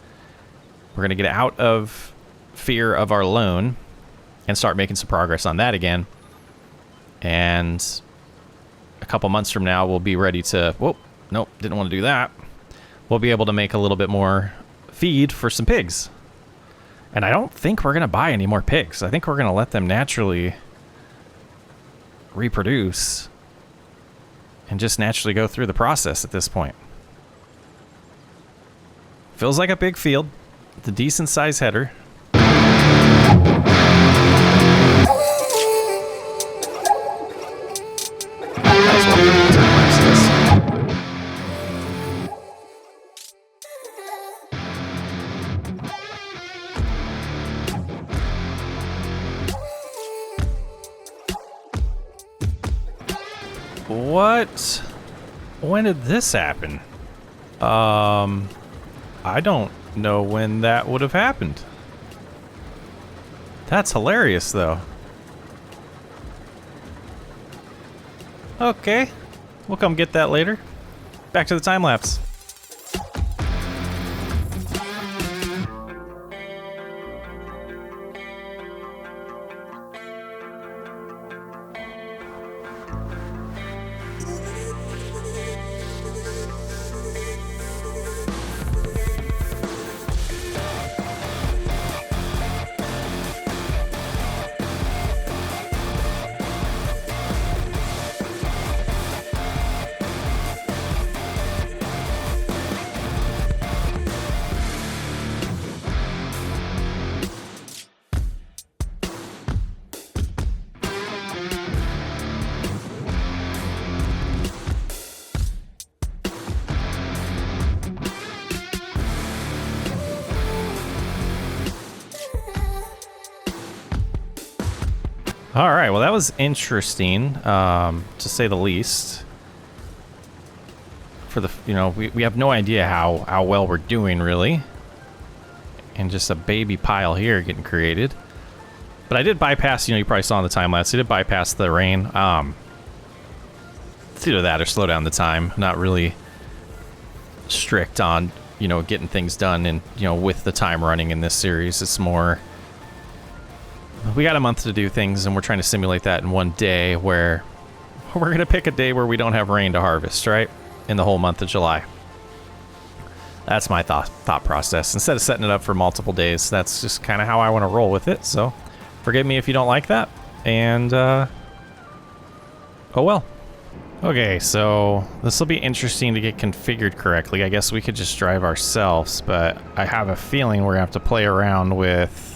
We're going to get out of fear of our loan and start making some progress on that again. And a couple months from now, we'll be ready to, whoop, nope, didn't want to do that. We'll be able to make a little bit more feed for some pigs. And I don't think we're going to buy any more pigs. I think we're going to let them naturally reproduce and just naturally go through the process at this point. Feels like a big field. It's a decent size header. What? When did this happen? I don't know when that would have happened. That's hilarious, though. Okay. We'll come get that later. Back to the time lapse. All right, well, that was interesting, to say the least. For the, you know, we have no idea how well we're doing, really. And just a baby pile here getting created. But I did bypass, you know, you probably saw in the time lapse, I did bypass the rain. It's either that or slow down the time. Not really strict on, you know, getting things done and, you know, with the time running in this series. It's more, we got a month to do things, and we're trying to simulate that in one day, where we're going to pick a day where we don't have rain to harvest, right? In the whole month of July. That's my thought process. Instead of setting it up for multiple days, that's just kind of how I want to roll with it. So forgive me if you don't like that. And, oh well. Okay, so this will be interesting to get configured correctly. I guess we could just drive ourselves, but I have a feeling we're going to have to play around with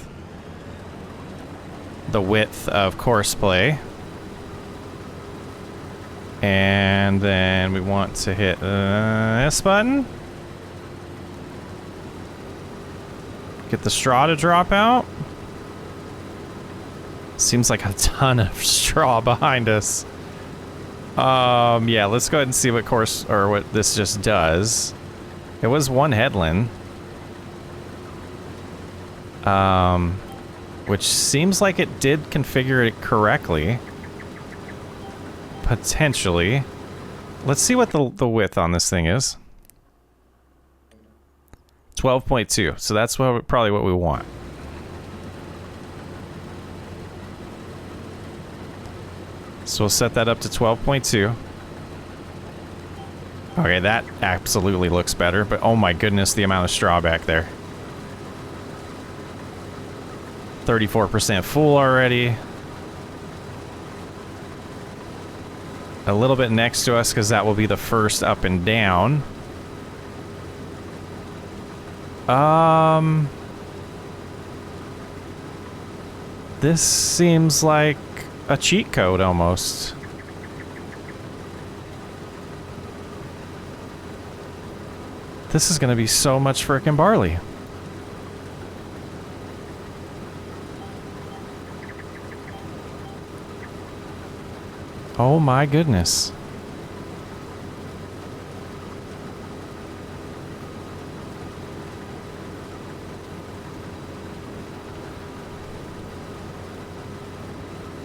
the width of ChrisPlay. And then we want to hit this button. Get the straw to drop out. Seems like a ton of straw behind us. Yeah, let's go ahead and see what what this just does. It was one headland. Which seems like it did configure it correctly. Potentially. Let's see what the width on this thing is. 12.2. So that's probably what we want. So we'll set that up to 12.2. Okay, that absolutely looks better, but oh my goodness, the amount of straw back there. 34% full already. A little bit next to us because that will be the first up and down. This seems like a cheat code almost. This is going to be so much frickin' barley. Oh my goodness.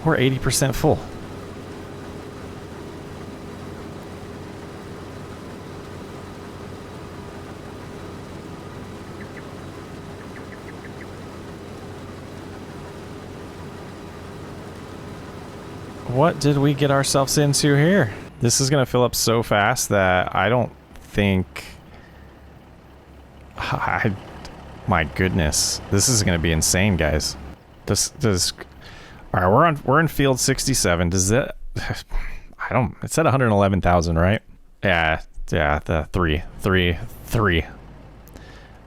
We're 80% full. What did we get ourselves into here? This is going to fill up so fast that I don't think... my goodness. This is going to be insane, guys. All right, we're in field 67. Does that... I don't... It's at 111,000, right? Yeah, the three.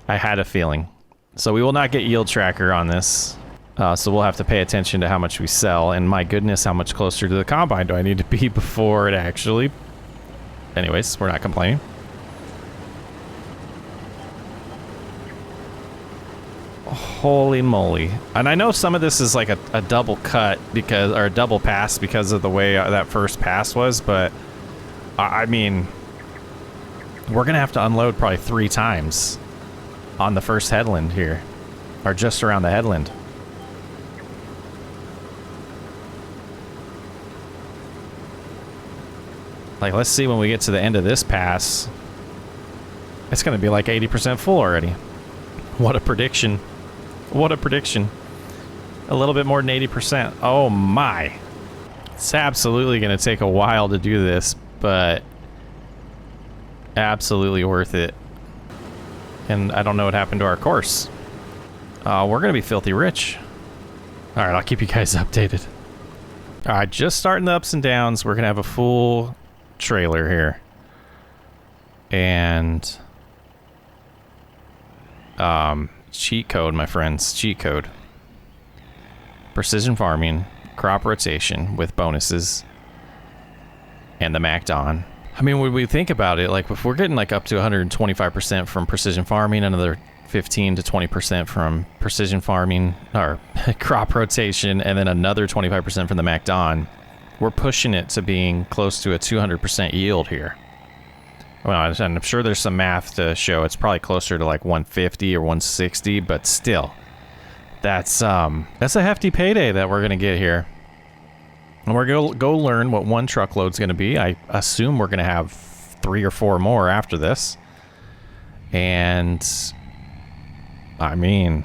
I had a feeling. So we will not get yield tracker on this. So we'll have to pay attention to how much we sell. And my goodness, how much closer to the combine do I need to be before it actually... Anyways, we're not complaining. Holy moly. And I know some of this is like a double cut because, or a double pass because of the way that first pass was, but I mean, we're going to have to unload probably 3 times on the first headland here, or just around the headland. Like, let's see when we get to the end of this pass. It's going to be like 80% full already. What a prediction. What a prediction. A little bit more than 80%. Oh my. It's absolutely going to take a while to do this, but absolutely worth it. And I don't know what happened to our course. We're going to be filthy rich. All right, I'll keep you guys updated. All right, just starting the ups and downs. We're going to have a full trailer here. And cheat code, my friends, cheat code. Precision farming, crop rotation with bonuses, and the MACD on. I mean, when we think about it, like if we're getting like up to 125% from precision farming, another 15 to 20% from precision farming or crop rotation, and then another 25% from the MACD on, we're pushing it to being close to a 200% yield here. Well, I'm sure there's some math to show it's probably closer to like 150 or 160, but still, that's a hefty payday that we're gonna get here. And we're gonna go learn what one truckload's gonna be. I assume we're gonna have 3 or 4 more after this. And I mean,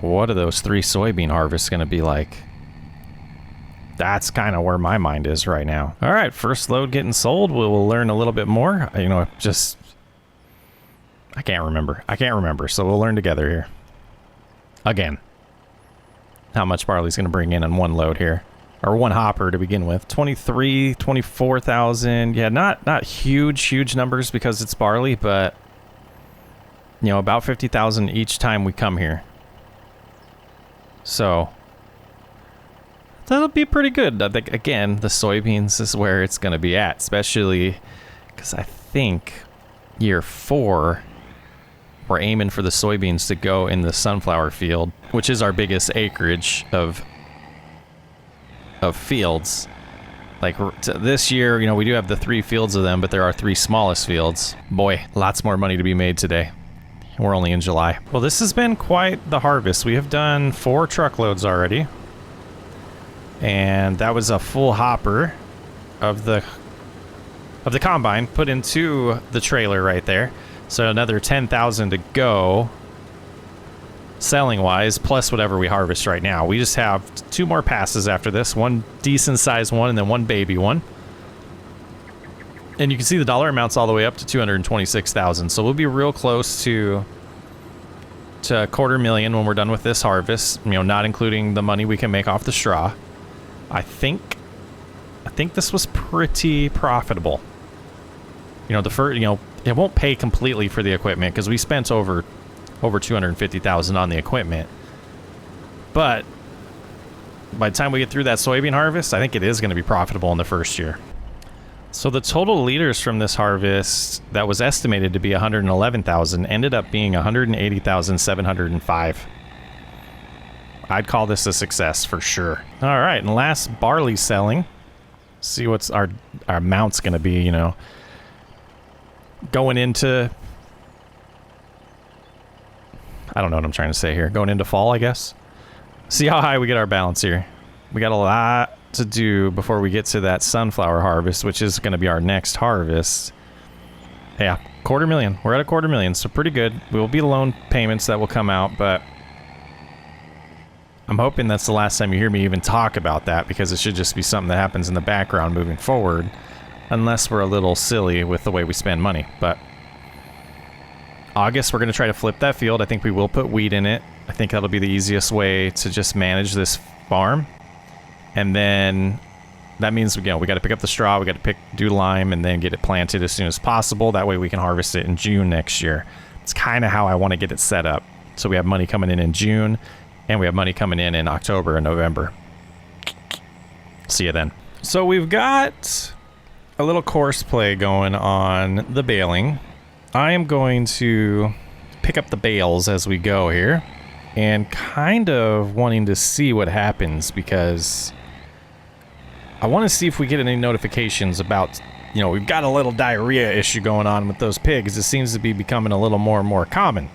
what are those 3 soybean harvests gonna be like? That's kind of where my mind is right now. All right, first load getting sold. We'll learn a little bit more. You know, just... I can't remember. So we'll learn together here. Again. How much barley's going to bring in one load here. Or one hopper to begin with. 23, 24,000. Yeah, not huge numbers because it's barley, but... You know, about 50,000 each time we come here. So... that'll be pretty good. I think, again, the soybeans is where it's going to be at, especially because I think year 4, we're aiming for the soybeans to go in the sunflower field, which is our biggest acreage of fields. Like this year, you know, we do have the 3 fields of them, but there are 3 smallest fields. Boy, lots more money to be made today. We're only in July. Well, this has been quite the harvest. We have done 4 truckloads already. And that was a full hopper of the combine put into the trailer right there. So another 10,000 to go selling wise, plus whatever we harvest right now. We just have 2 more passes after this, one decent sized one and then one baby one. And you can see the dollar amounts all the way up to 226,000. So we'll be real close to to $250,000 when we're done with this harvest, you know, not including the money we can make off the straw. I think this was pretty profitable. You know, the first, you know, it won't pay completely for the equipment because we spent over $250,000 on the equipment. But by the time we get through that soybean harvest, I think it is going to be profitable in the first year. So the total liters from this harvest that was estimated to be 111,000 ended up being 180,705. I'd call this a success for sure. All right, and last barley selling. See what's our amount's going to be, you know, going into, I don't know what I'm trying to say here. Going into fall, I guess. See how high we get our balance here. We got a lot to do before we get to that sunflower harvest, which is going to be our next harvest. Yeah, $250,000. We're at $250,000, so pretty good. Will be loan payments that will come out, but I'm hoping that's the last time you hear me even talk about that, because it should just be something that happens in the background moving forward, unless we're a little silly with the way we spend money. But August, we're going to try to flip that field. I think we will put wheat in it. I think that'll be the easiest way to just manage this farm. And then that means, you know, we got to pick up the straw, we got to do lime, and then get it planted as soon as possible. That way we can harvest it in June next year. It's kind of how I want to get it set up. So we have money coming in June, and we have money coming in October and November. See you then. So we've got a little course play going on the baling. I am going to pick up the bales as we go here, and kind of wanting to see what happens, because I want to see if we get any notifications about, you know, we've got a little diarrhea issue going on with those pigs. It seems to be becoming a little more and more common.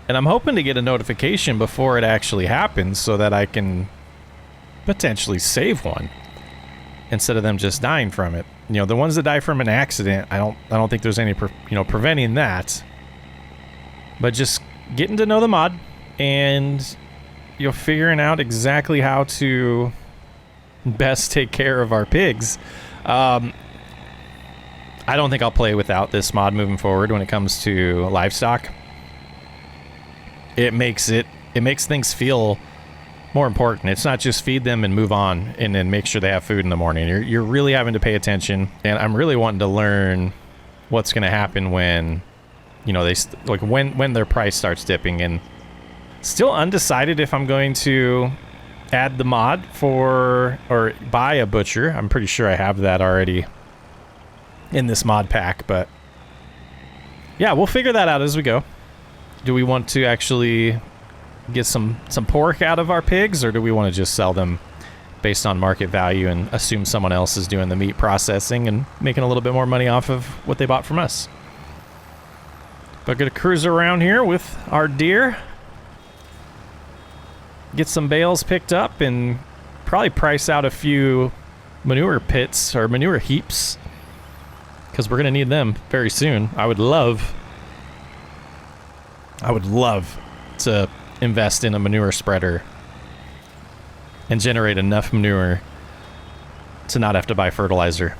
And I'm hoping to get a notification before it actually happens so that I can potentially save one instead of them just dying from it. You know, the ones that die from an accident, I don't think there's any preventing that. But just getting to know the mod and, you know, figuring out exactly how to best take care of our pigs. I don't think I'll play without this mod moving forward when it comes to livestock. It makes things feel more important. It's not just feed them and move on and then make sure they have food in the morning. You're really having to pay attention, and I'm really wanting to learn what's going to happen when, you know, when their price starts dipping. And still undecided if I'm going to add the mod for or buy a butcher. I'm pretty sure I have that already in this mod pack, but yeah, we'll figure that out as we go. Do we want to actually get some pork out of our pigs, or do we want to just sell them based on market value and assume someone else is doing the meat processing and making a little bit more money off of what they bought from us? But gonna cruise around here with our deer, get some bales picked up, and probably price out a few manure pits or manure heaps, because we're gonna need them very soon. I would love to invest in a manure spreader and generate enough manure to not have to buy fertilizer.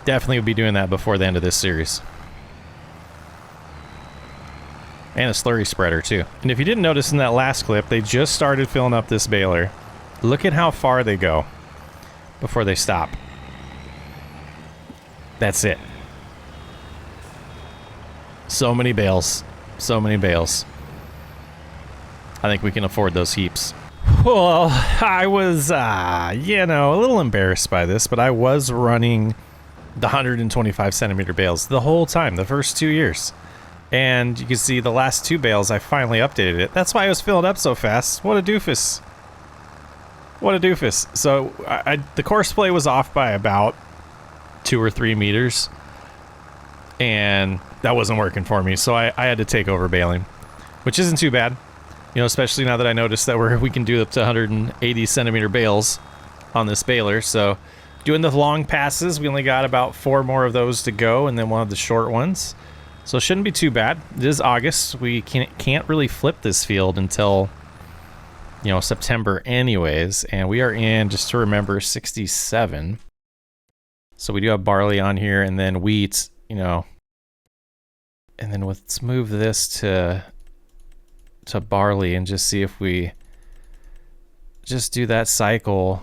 Definitely will be doing that before the end of this series. And a slurry spreader too. And if you didn't notice in that last clip, they just started filling up this baler. Look at how far they go before they stop. That's it. So many bales. So many bales. I think we can afford those heaps. Well, I was, you know, a little embarrassed by this, but I was running the 125 centimeter bales the whole time, the first 2 years. And you can see the last 2 bales, I finally updated it. That's why I was filling up so fast. What a doofus. What a doofus. So the course play was off by about 2 or 3 meters. And that wasn't working for me. So I had to take over baling, which isn't too bad. You know, especially now that I noticed that we can do up to 180 centimeter bales on this baler. So doing the long passes, we only got about 4 more of those to go, and then one of the short ones. So it shouldn't be too bad. It is August. We can't really flip this field until, you know, September anyways. And we are in, just to remember, 67. So we do have barley on here, and then wheat, you know, And then let's move this to barley and just see if we just do that cycle.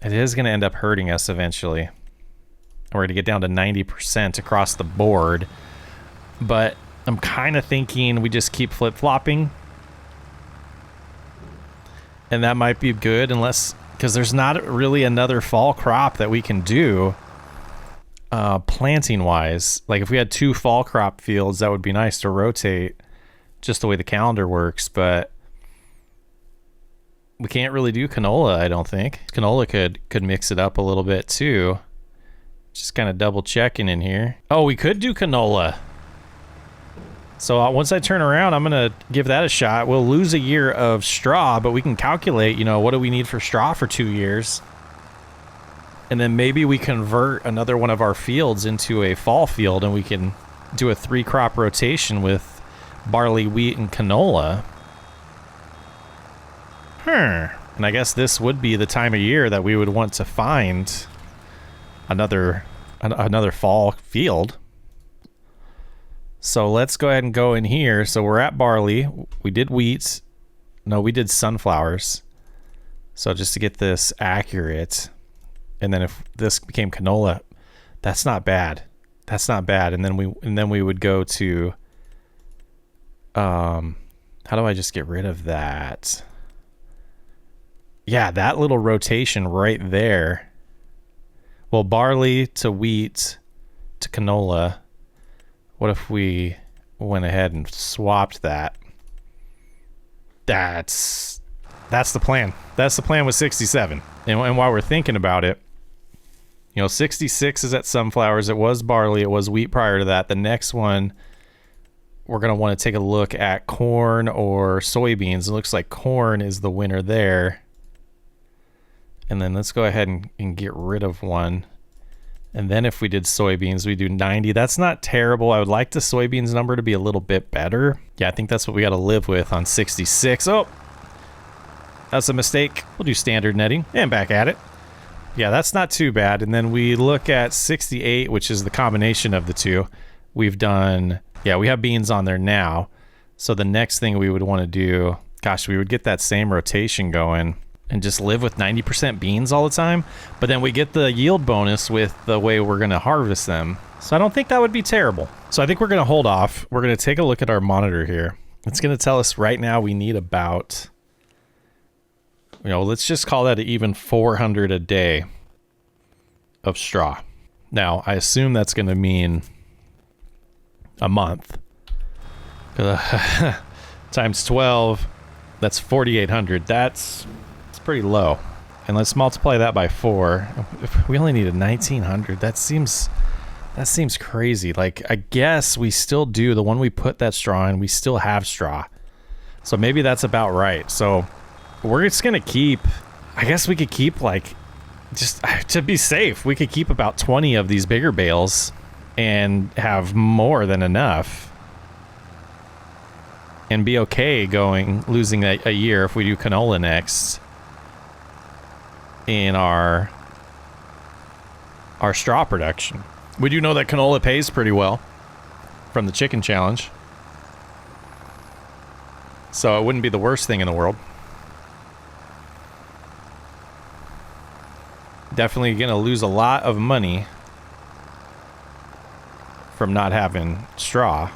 It is going to end up hurting us eventually. We're going to get down to 90% across the board. But I'm kind of thinking we just keep flip-flopping. And that might be good unless... because there's not really another fall crop that we can do planting-wise. Like, if we had 2 fall crop fields, that would be nice to rotate just the way the calendar works. But we can't really do canola, I don't think. Canola could mix it up a little bit, too. Just kind of double-checking in here. Oh, we could do canola. So once I turn around, I'm going to give that a shot. We'll lose a year of straw, but we can calculate, you know, what do we need for straw for 2 years? And then maybe we convert another one of our fields into a fall field, and we can do a 3-crop rotation with barley, wheat, and canola. And I guess this would be the time of year that we would want to find another fall field. So let's go ahead and go in here. So we're at barley. We did wheat. No, we did sunflowers. So just to get this accurate. And then if this became canola, that's not bad. That's not bad. And then we would go to how do I just get rid of that? Yeah, that little rotation right there. Well, barley to wheat to canola. What if we went ahead and swapped that? That's the plan. That's the plan with 67. And while we're thinking about it, you know, 66 is at sunflowers. It was barley. It was wheat prior to that. The next one, we're going to want to take a look at corn or soybeans. It looks like corn is the winner there. And then let's go ahead and get rid of one. And then if we did soybeans, we do 90. That's not terrible. I would like the soybeans number to be a little bit better. Yeah, I think that's what we got to live with on 66. Oh, that's a mistake. We'll do standard netting and back at it. Yeah, that's not too bad. And then we look at 68, which is the combination of the two. We've done, yeah, we have beans on there now. So the next thing we would want to do, gosh, we would get that same rotation going and just live with 90% beans all the time. But then we get the yield bonus with the way we're going to harvest them. So I don't think that would be terrible. So I think we're going to hold off. We're going to take a look at our monitor here. It's going to tell us right now we need about, you know, let's just call that even 400 a day of straw. Now, I assume that's going to mean a month. Times 12, that's 4,800. That's pretty low. And let's multiply that by 4. If we only needed 1,900, that seems crazy. Like, I guess we still do the one we put that straw in. We still have straw. So maybe that's about right. So we're just going to keep, I guess we could keep, like, just to be safe, we could keep about 20 of these bigger bales and have more than enough and be okay losing a year if we do canola next in our straw production. We do know that canola pays pretty well from the chicken challenge. So it wouldn't be the worst thing in the world. Definitely going to lose a lot of money from not having straw.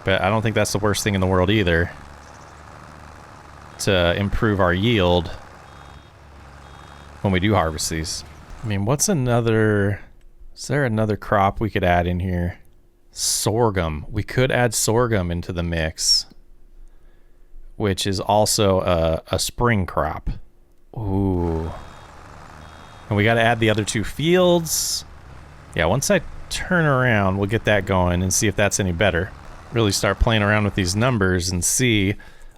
But I don't think that's the worst thing in the world either, to improve our yield when we do harvest these. I mean, what's another... Is there another crop we could add in here? Sorghum. We could add sorghum into the mix, which is also a spring crop. Ooh. And we got to add the other 2 fields. Yeah, once I turn around, we'll get that going and see if that's any better. Really start playing around with these numbers and see.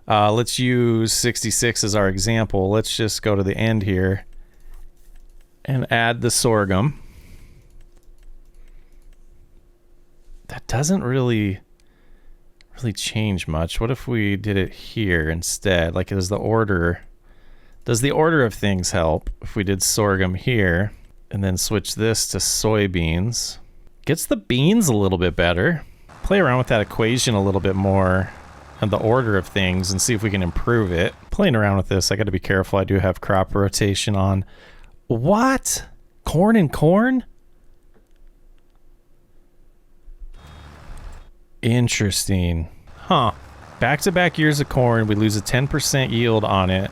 Let's use 66 as our example. Let's just go to the end here and add the sorghum. That doesn't really change much. What if we did it here instead? Like, does the order of things help if we did sorghum here and then switch this to soybeans? Gets the beans a little bit better. Play around with that equation a little bit more and the order of things and see if we can improve it. Playing around with this, I got to be careful. I do have crop rotation on. What? Corn and corn? Interesting. Huh. Back-to-back years of corn, we lose a 10% yield on it,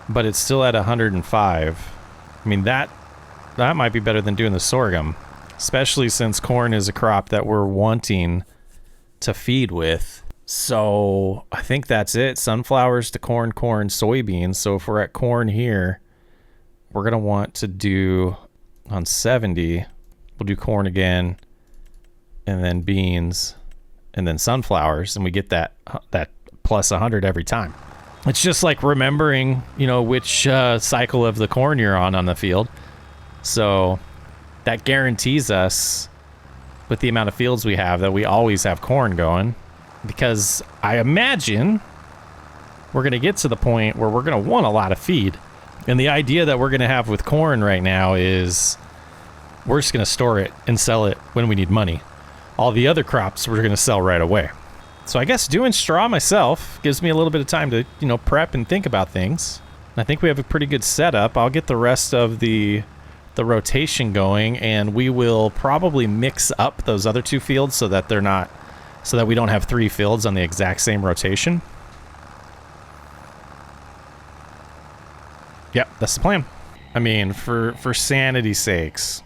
but it's still at 105. I mean, that might be better than doing the sorghum, especially since corn is a crop that we're wanting to feed with. So I think that's it. Sunflowers to corn, soybeans. So if we're at corn here, we're going to want to do on 70, we'll do corn again, and then beans, and then sunflowers, and we get that plus 100 every time. It's just like remembering, you know, which cycle of the corn you're on the field. So that guarantees us, with the amount of fields we have, that we always have corn going, because I imagine we're going to get to the point where we're going to want a lot of feed. And the idea that we're going to have with corn right now is we're just going to store it and sell it when we need money. All the other crops we're going to sell right away. So I guess doing straw myself gives me a little bit of time to, you know, prep and think about things. I think we have a pretty good setup. I'll get the rest of the rotation going, and we will probably mix up those other two fields so that we don't have 3 fields on the exact same rotation. Yep, that's the plan. I mean, for sanity's sakes,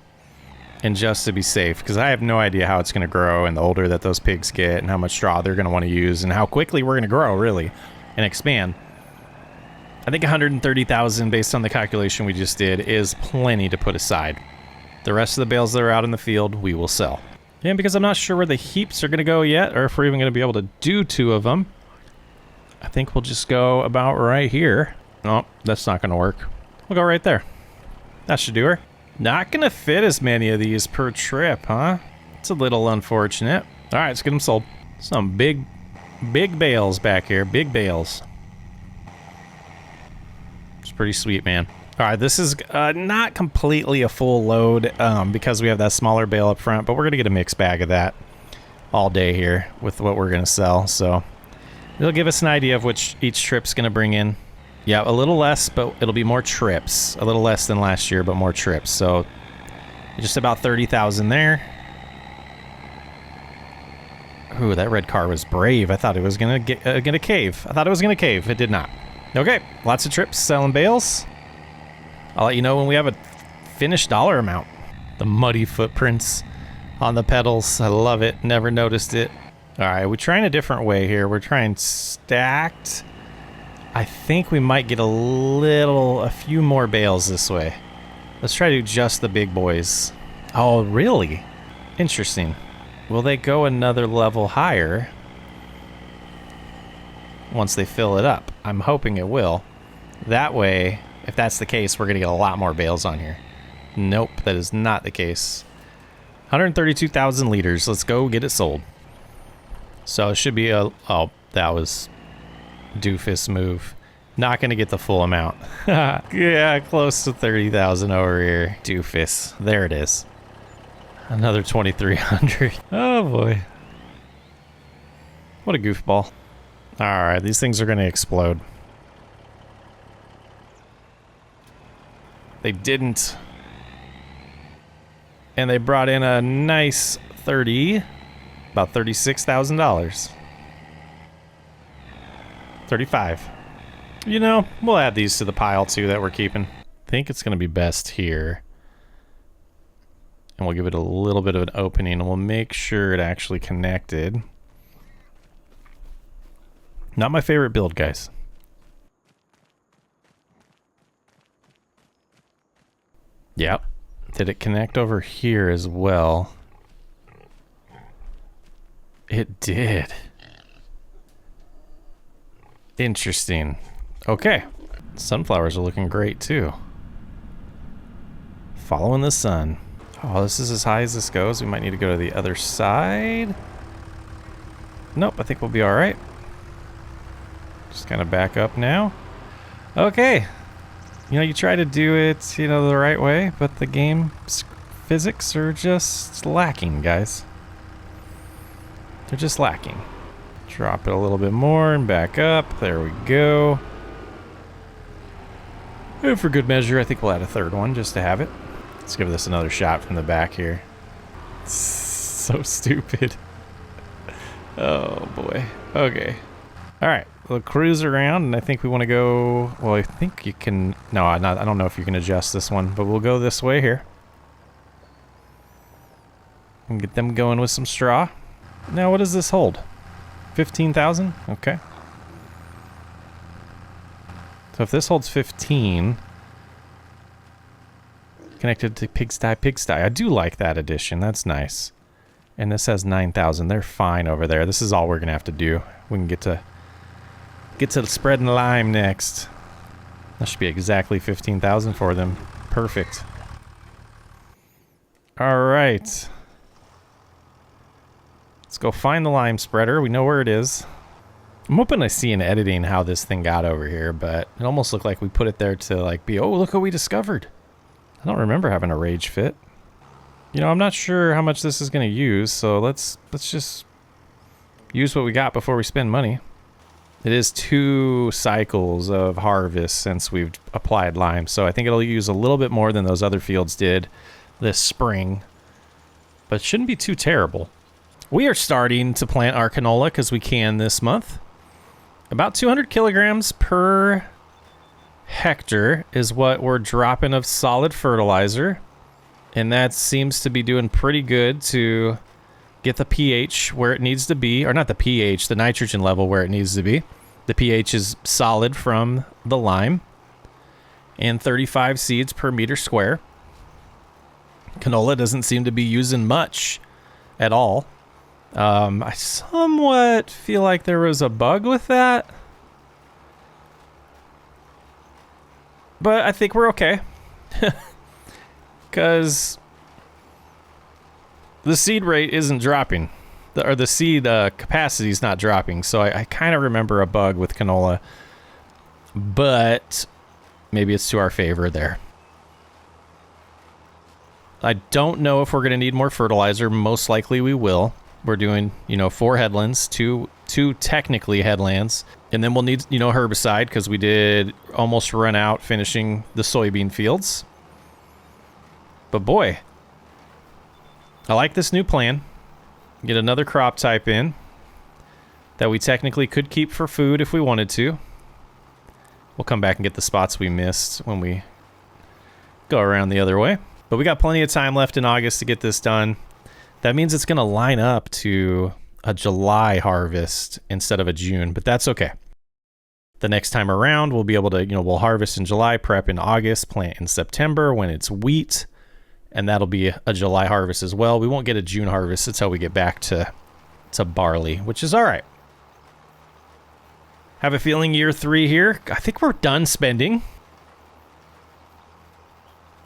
and just to be safe, because I have no idea how it's going to grow, and the older that those pigs get, and how much straw they're going to want to use, and how quickly we're going to grow, really, and expand. I think 130,000, based on the calculation we just did, is plenty to put aside. The rest of the bales that are out in the field, we will sell. And because I'm not sure where the heaps are going to go yet, or if we're even going to be able to do 2 of them, I think we'll just go about right here. Oh, that's not going to work. We'll go right there. That should do her. Not going to fit as many of these per trip, huh? It's a little unfortunate. All right, let's get them sold. Some big bales back here. Big bales. It's pretty sweet, man. All right, this is not completely a full load because we have that smaller bale up front, but we're going to get a mixed bag of that all day here with what we're going to sell. So it'll give us an idea of which each trip's going to bring in. Yeah, a little less, but it'll be more trips. A little less than last year, but more trips. So just about 30,000 there. Ooh, that red car was brave. I thought it was gonna cave. I thought it was gonna cave. It did not. Okay, lots of trips, selling bales. I'll let you know when we have a finished dollar amount. The muddy footprints on the pedals. I love it. Never noticed it. All right, we're trying a different way here. We're trying stacked. I think we might get a few more bales this way. Let's try to do just the big boys. Oh, really? Interesting. Will they go another level higher once they fill it up? I'm hoping it will. That way, if that's the case, we're going to get a lot more bales on here. Nope, that is not the case. 132,000 liters. Let's go get it sold. So it should be a... Oh, that was... doofus move. Not gonna get the full amount. Yeah, close to 30,000 over here. Doofus. There it is. Another 2,300. Oh boy. What a goofball. Alright, these things are gonna explode. They didn't. And they brought in a nice about $36,000. 35. You know, we'll add these to the pile too that we're keeping. I think it's going to be best here. And we'll give it a little bit of an opening and we'll make sure it actually connected. Not my favorite build, guys. Yep. Did it connect over here as well? It did. Interesting. Okay. Sunflowers are looking great too. Following the sun. Oh, this is as high as this goes. We might need to go to the other side. Nope, I think we'll be all right. Just kind of back up now. Okay. You know, you try to do it, you know, the right way, but the game physics are just lacking, guys. They're just lacking. Drop it a little bit more and back up. There we go. And for good measure, I think we'll add a third one just to have it. Let's give this another shot from the back here. So stupid. Oh boy. Okay. All right. We'll cruise around, and I think we want to go. Well, I think you can. No, I don't know if you can adjust this one, but we'll go this way here and get them going with some straw. Now, what does this hold? 15,000. Okay. So if this holds 15, connected to pigsty. I do like that addition. That's nice. And this has 9,000. They're fine over there. This is all we're gonna have to do. We can get to spreading lime next. That should be exactly 15,000 for them. Perfect. All right. Let's go find the lime spreader. We know where it is. I'm hoping I see in editing how this thing got over here, but it almost looked like we put it there to like be, oh, look what we discovered. I don't remember having a rage fit. You know, I'm not sure how much this is going to use, so let's just use what we got before we spend money. It is 2 cycles of harvest since we've applied lime, so I think it'll use a little bit more than those other fields did this spring, but it shouldn't be too terrible. We are starting to plant our canola because we can this month. About 200 kilograms per hectare is what we're dropping of solid fertilizer, and that seems to be doing pretty good to get the pH where it needs to be, or not the pH, the nitrogen level where it needs to be. The pH is solid from the lime, and 35 seeds per meter square. Canola doesn't seem to be using much at all. I somewhat feel like there was a bug with that, but I think we're okay. Because the seed rate isn't dropping, or the seed capacity is not dropping. So I kind of remember a bug with canola, but maybe it's to our favor there. I don't know if we're going to need more fertilizer. Most likely we will. We're doing, 4 headlands, two technically headlands, and then we'll need, herbicide because we did almost run out finishing the soybean fields. But boy, I like this new plan. Get another crop type in that we technically could keep for food if we wanted to. We'll come back and get the spots we missed when we go around the other way. But we got plenty of time left in August to get this done. That means it's going to line up to a July harvest instead of a June, but that's okay. The next time around, we'll be able to, we'll harvest in July, prep in August, plant in September when it's wheat. And that'll be a July harvest as well. We won't get a June harvest until we get back to barley, which is all right. Have a feeling year 3 here. I think we're done spending.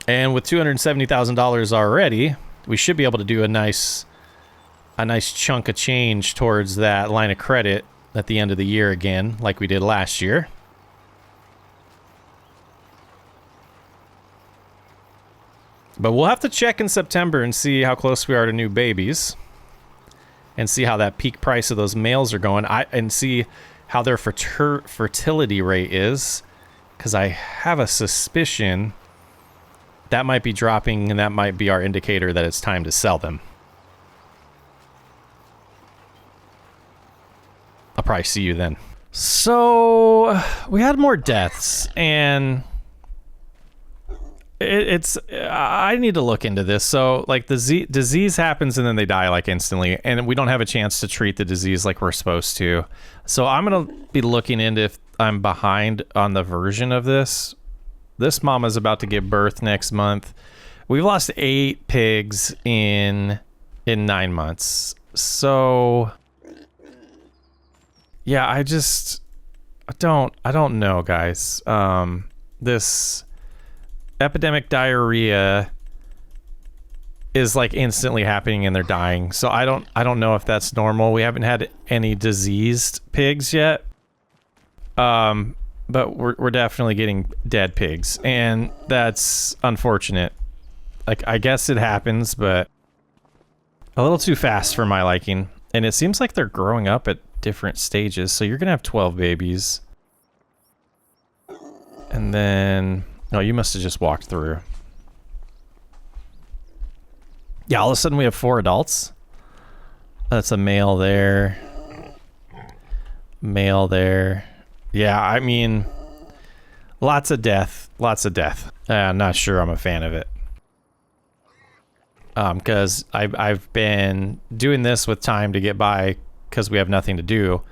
And with $270,000 already, we should be able to do a nice chunk of change towards that line of credit at the end of the year again, like we did last year. But we'll have to check in September and see how close we are to new babies and see how that peak price of those males are going, and see how their fertility rate is, because I have a suspicion that might be dropping, and that might be our indicator that it's time to sell them. I'll probably see you then. So we had more deaths, and I need to look into this. So like the disease happens and then they die like instantly, and we don't have a chance to treat the disease like we're supposed to. So I'm going to be looking into if I'm behind on the version of this. This mama's about to give birth next month. We've lost 8 pigs in 9 months. So yeah, I don't know, guys. This epidemic diarrhea is like instantly happening and they're dying. So I don't know if that's normal. We haven't had any diseased pigs yet. But we're definitely getting dead pigs, and that's unfortunate. Like, I guess it happens, but a little too fast for my liking. And it seems like they're growing up at different stages. So you're going to have 12 babies. And then... No, you must have just walked through. Yeah, all of a sudden we have 4 adults. That's a male there. Male there. Yeah, I mean... Lots of death. Lots of death. I'm not sure I'm a fan of it. Because I've been doing this with time to get by because we have nothing to do.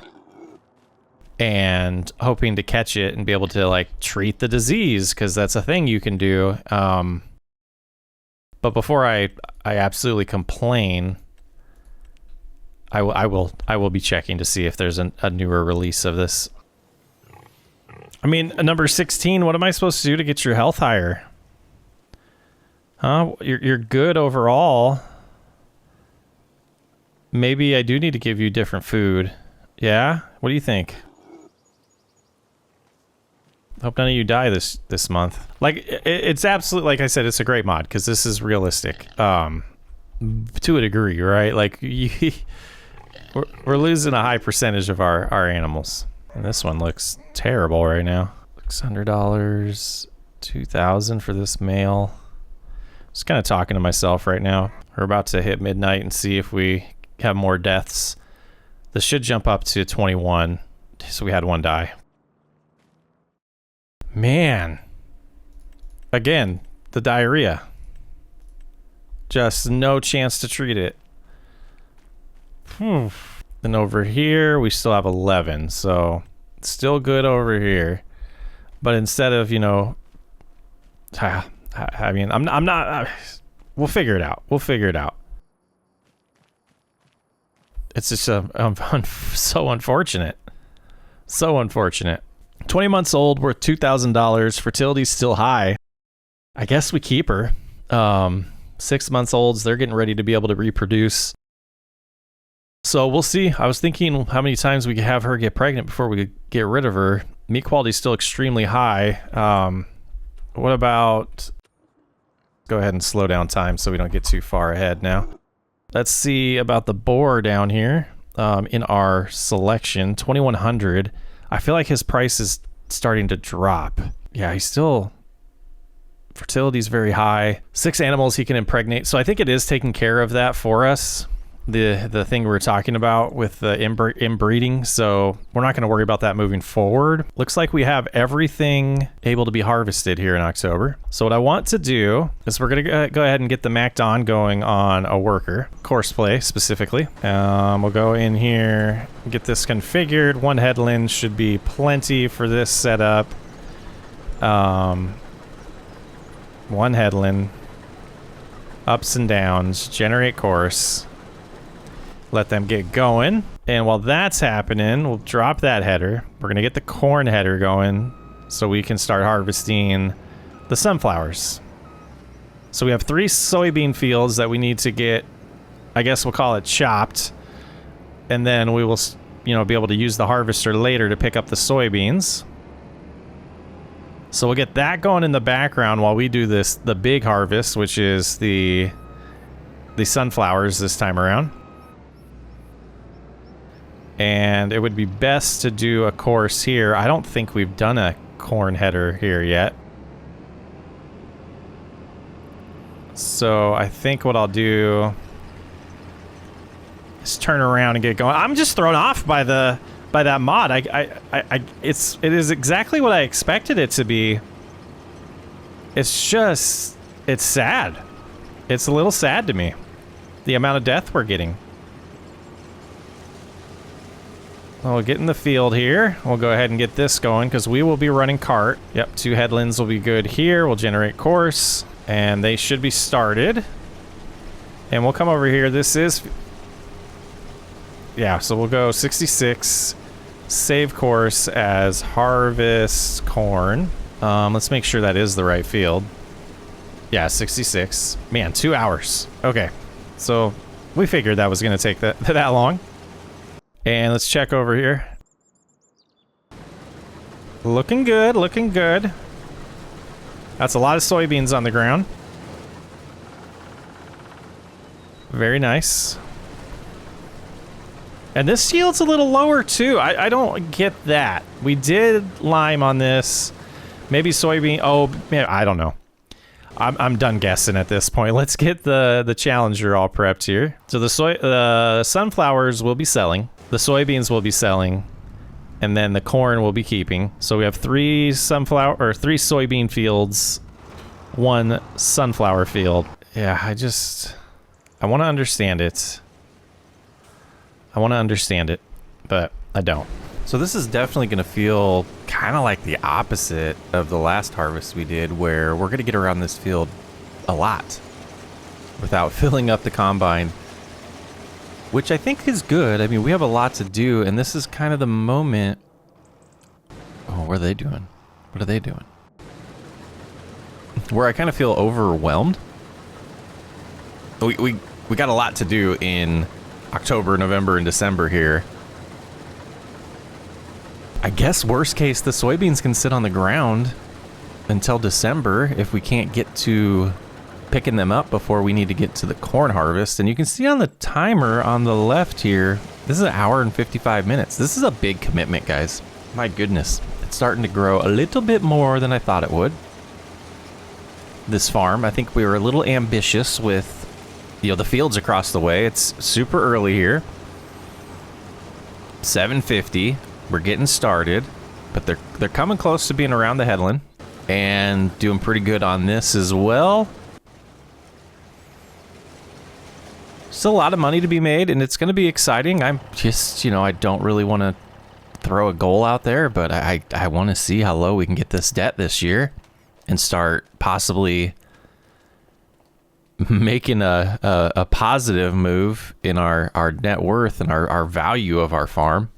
And hoping to catch it and be able to, like, treat the disease, because that's a thing you can do. But before I absolutely complain, I will be checking to see if there's a newer release of this. I mean, number 16, what am I supposed to do to get your health higher? Huh? You're good overall. Maybe I do need to give you different food. Yeah? What do you think? Hope none of you die this month. Like, it's absolutely, like I said, it's a great mod because this is realistic. To a degree, right? Like, we're losing a high percentage of our animals. And this one looks terrible right now. $600, $2,000 for this male. Just kind of talking to myself right now. We're about to hit midnight and see if we have more deaths. This should jump up to 21. So we had 1 die. Man. Again, the diarrhea. Just no chance to treat it. And over here, we still have 11. So still good over here. But instead of, you know... I mean, I'm not... we'll figure it out. We'll figure it out. It's just so unfortunate. So unfortunate. 20 months old, worth $2,000. Fertility's still high. I guess we keep her. 6 months olds, they're getting ready to be able to reproduce. So we'll see. I was thinking how many times we could have her get pregnant before we could get rid of her. Meat quality is still extremely high. What about... Go ahead and slow down time so we don't get too far ahead now. Let's see about the boar down here in our selection. 2100. I feel like his price is starting to drop. Yeah, he's still... Fertility's very high. 6 animals he can impregnate. So I think it is taking care of that for us. The thing we were talking about with the inbreeding. So we're not going to worry about that moving forward. Looks like we have everything able to be harvested here in October. So what I want to do is we're going to go ahead and get the MacDon going on a worker. ChrisPlay specifically. We'll go in here, get this configured. 1 headland should be plenty for this setup. 1 headland. Ups and downs. Generate course. Let them get going. And while that's happening, we'll drop that header. We're going to get the corn header going so we can start harvesting the sunflowers. So we have 3 soybean fields that we need to get, I guess we'll call it chopped. And then we will, you know, be able to use the harvester later to pick up the soybeans. So we'll get that going in the background while we do the big harvest, which is the sunflowers this time around. And it would be best to do a course here. I don't think we've done a corn header here yet. So I think what I'll do is turn around and get going. I'm just thrown off by that mod. It is exactly what I expected it to be. It's just, it's sad. It's a little sad to me, the amount of death we're getting. We'll get in the field here. We'll go ahead and get this going because we will be running cart. Yep, 2 headlands will be good here. We'll generate course and they should be started. And we'll come over here. This is... Yeah, so we'll go 66. Save course as harvest corn. Let's make sure that is the right field. Yeah, 66. Man, 2 hours. Okay, so we figured that was going to take that long. And let's check over here. Looking good, looking good. That's a lot of soybeans on the ground. Very nice. And this yield's a little lower too. I don't get that. We did lime on this. Maybe soybean. Oh, man, I don't know. I'm done guessing at this point. Let's get the Challenger all prepped here. So the sunflowers will be selling. The soybeans will be selling. And then the corn will be keeping. So we have 3 soybean fields, 1 sunflower field. Yeah, I want to understand it. I want to understand it, but I don't. So this is definitely going to feel kind of like the opposite of the last harvest we did, where we're going to get around this field a lot without filling up the combine, which I think is good. I mean, we have a lot to do, and this is kind of the moment. Oh, what are they doing? What are they doing? Where I kind of feel overwhelmed. We got a lot to do in October, November, and December here. I guess worst case, the soybeans can sit on the ground until December if we can't get to picking them up before we need to get to the corn harvest. And you can see on the timer on the left here, this is 1 hour and 55 minutes. This is a big commitment, guys. My goodness, it's starting to grow a little bit more than I thought it would. This farm, I think we were a little ambitious with, the fields across the way. It's super early here. 7:50. We're getting started, but they're coming close to being around the headland and doing pretty good on this as well. Still a lot of money to be made, and it's going to be exciting. I'm just, I don't really want to throw a goal out there, but I want to see how low we can get this debt this year and start possibly making a positive move in our net worth and our value of our farm,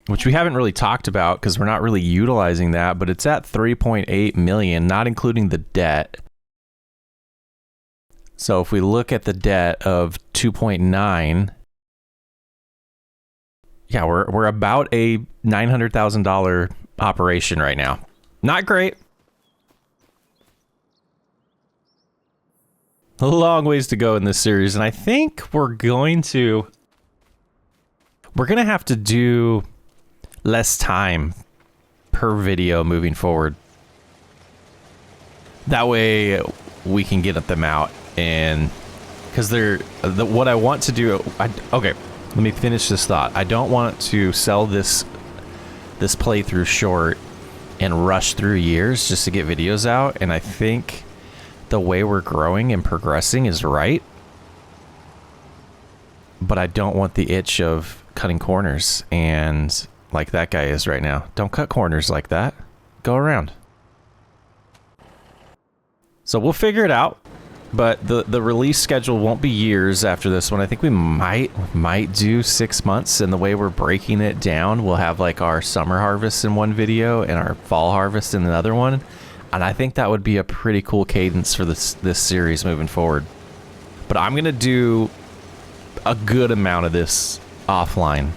which we haven't really talked about because we're not really utilizing that, but it's at 3.8 million, not including the debt. So if we look at the debt of 2.9, yeah, we're about a $900,000 operation right now. Not great. A long ways to go in this series, and I think we're going to have to do less time per video moving forward. That way we can get them out, and because what I want to do. Okay, let me finish this thought. I don't want to sell this playthrough short and rush through years just to get videos out, and I think the way we're growing and progressing is right, but I don't want the itch of cutting corners, and like that guy is right now. Don't cut corners like that. Go around. So we'll figure it out, but the release schedule won't be years after this one. I think we might do 6 months, and the way we're breaking it down, we'll have like our summer harvest in one video and our fall harvest in another one. And I think that would be a pretty cool cadence for this series moving forward. But I'm going to do a good amount of this offline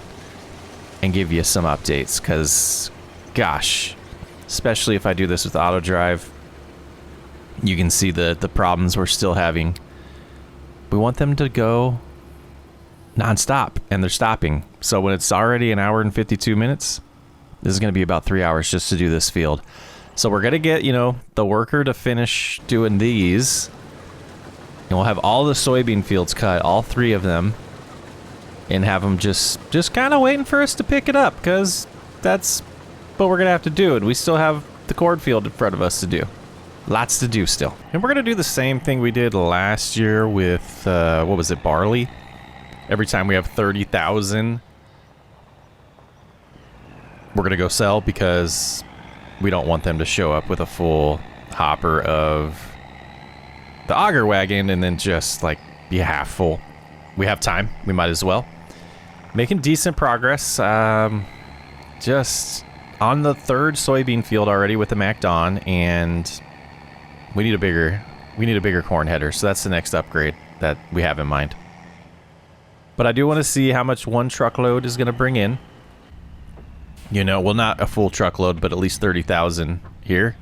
and give you some updates, because, gosh, especially if I do this with auto drive, you can see the problems we're still having. We want them to go nonstop, and they're stopping. So when it's already 1 hour and 52 minutes, this is going to be about 3 hours just to do this field. So we're going to get, the worker to finish doing these. And we'll have all the soybean fields cut, all 3 of them. And have them just kind of waiting for us to pick it up, because that's what we're going to have to do. And we still have the cornfield in front of us to do. Lots to do still. And we're going to do the same thing we did last year with, what was it, barley? Every time we have 30,000, we're going to go sell, because we don't want them to show up with a full hopper of the auger wagon and then just like be half full. We have time. We might as well. Making decent progress. Just on the 3rd soybean field already with the Mac Dawn, and we need a bigger corn header. So that's the next upgrade that we have in mind. But I do want to see how much one truckload is going to bring in. Well, not a full truckload, but at least 30,000 here.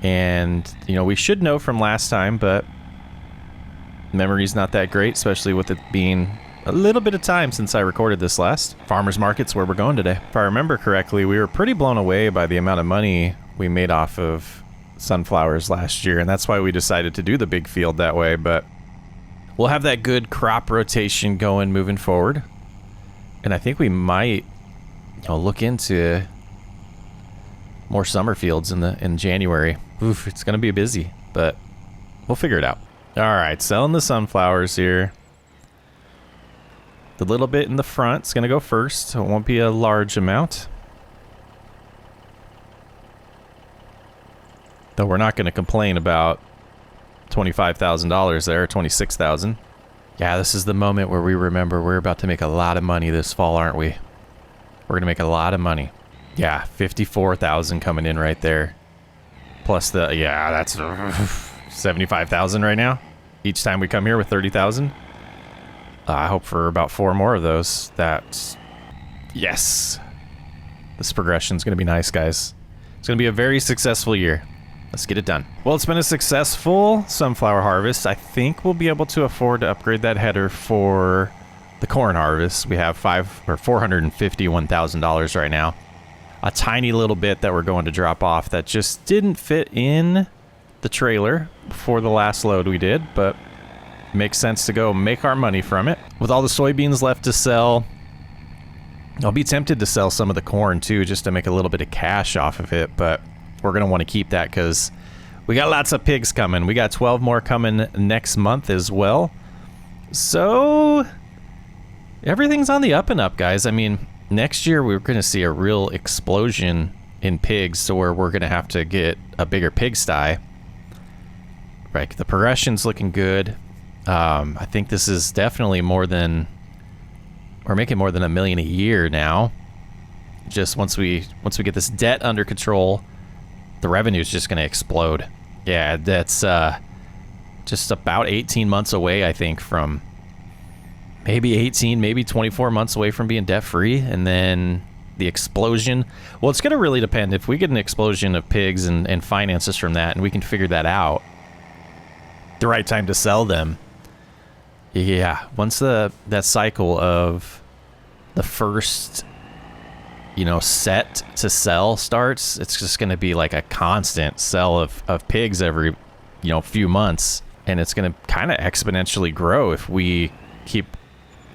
And, we should know from last time, but Memory's not that great, especially with it being a little bit of time since I recorded this last. Farmers market's where we're going today. If I remember correctly, we were pretty blown away by the amount of money we made off of sunflowers last year, and that's why we decided to do the big field that way. But we'll have that good crop rotation going moving forward, and I think we might, you know, look into more summer fields in January. Oof, it's gonna be busy, but we'll figure it out. All right, selling the sunflowers here. The little bit in the front is gonna go first. It won't be a large amount, though we're not gonna complain about $25,000 there, $26,000. Yeah, this is the moment where we remember we're about to make a lot of money this fall, aren't we? We're gonna make a lot of money. Yeah, 54,000 coming in right there. Plus the, yeah, that's 75,000 right now. Each time we come here with 30,000. I hope for about 4 more of those. That's, yes. This progression's gonna be nice, guys. It's gonna be a very successful year. Let's get it done. Well, it's been a successful sunflower harvest. I think we'll be able to afford to upgrade that header for the corn harvest. We have $451,000 right now. A tiny little bit that we're going to drop off that just didn't fit in the trailer for the last load we did, but makes sense to go make our money from it. With all the soybeans left to sell, I'll be tempted to sell some of the corn too, just to make a little bit of cash off of it, but we're going to want to keep that because we got lots of pigs coming. We got 12 more coming next month as well. So everything's on the up and up, guys. I mean, next year we're going to see a real explosion in pigs, so where we're going to have to get a bigger pigsty. Right, the progression's looking good. I think this is definitely more than, we're making more than $1 million a year now. Just once we get this debt under control, the revenue is just going to explode. Yeah, that's just about 18 months away, I think, from maybe 18, maybe 24 months away from being debt-free, and then the explosion. Well, it's going to really depend. If we get an explosion of pigs and finances from that, and we can figure that out, the right time to sell them. Yeah, once that cycle of the first, you know, set to sell starts, it's just going to be like a constant sell of pigs every, you know, few months, and it's going to kind of exponentially grow if we keep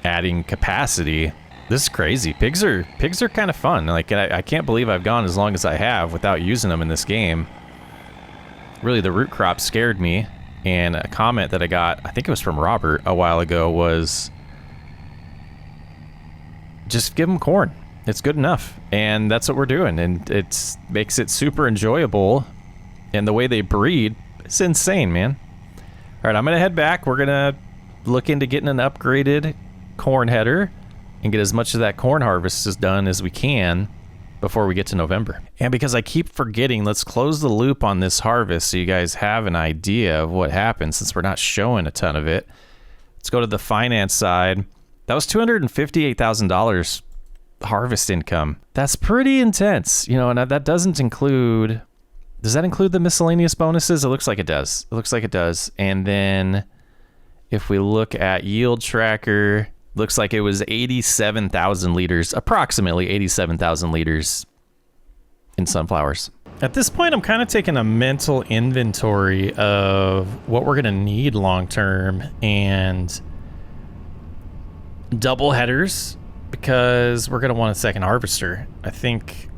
adding capacity. This is crazy. Pigs are kind of fun. Like, I can't believe I've gone as long as I have without using them in this game. Really, the root crop scared me, and a comment that I got, I think it was from Robert a while ago, was just give them corn. It's good enough, and that's what we're doing, and it makes it super enjoyable, and the way they breed, it's insane, man. All right, I'm gonna head back. We're gonna look into getting an upgraded corn header and get as much of that corn harvest as done as we can before we get to November. And because I keep forgetting, let's close the loop on this harvest so you guys have an idea of what happened, since we're not showing a ton of it. Let's go to the finance side. That was $258,000 harvest income. That's pretty intense, you know, and that doesn't include, does that include the miscellaneous bonuses? It looks like it does. It looks like it does. And then if we look at yield tracker, looks like it was 87,000 liters, approximately 87,000 liters in sunflowers. At this point, I'm kind of taking a mental inventory of what we're going to need long term, and double headers, because we're going to want a second harvester. I think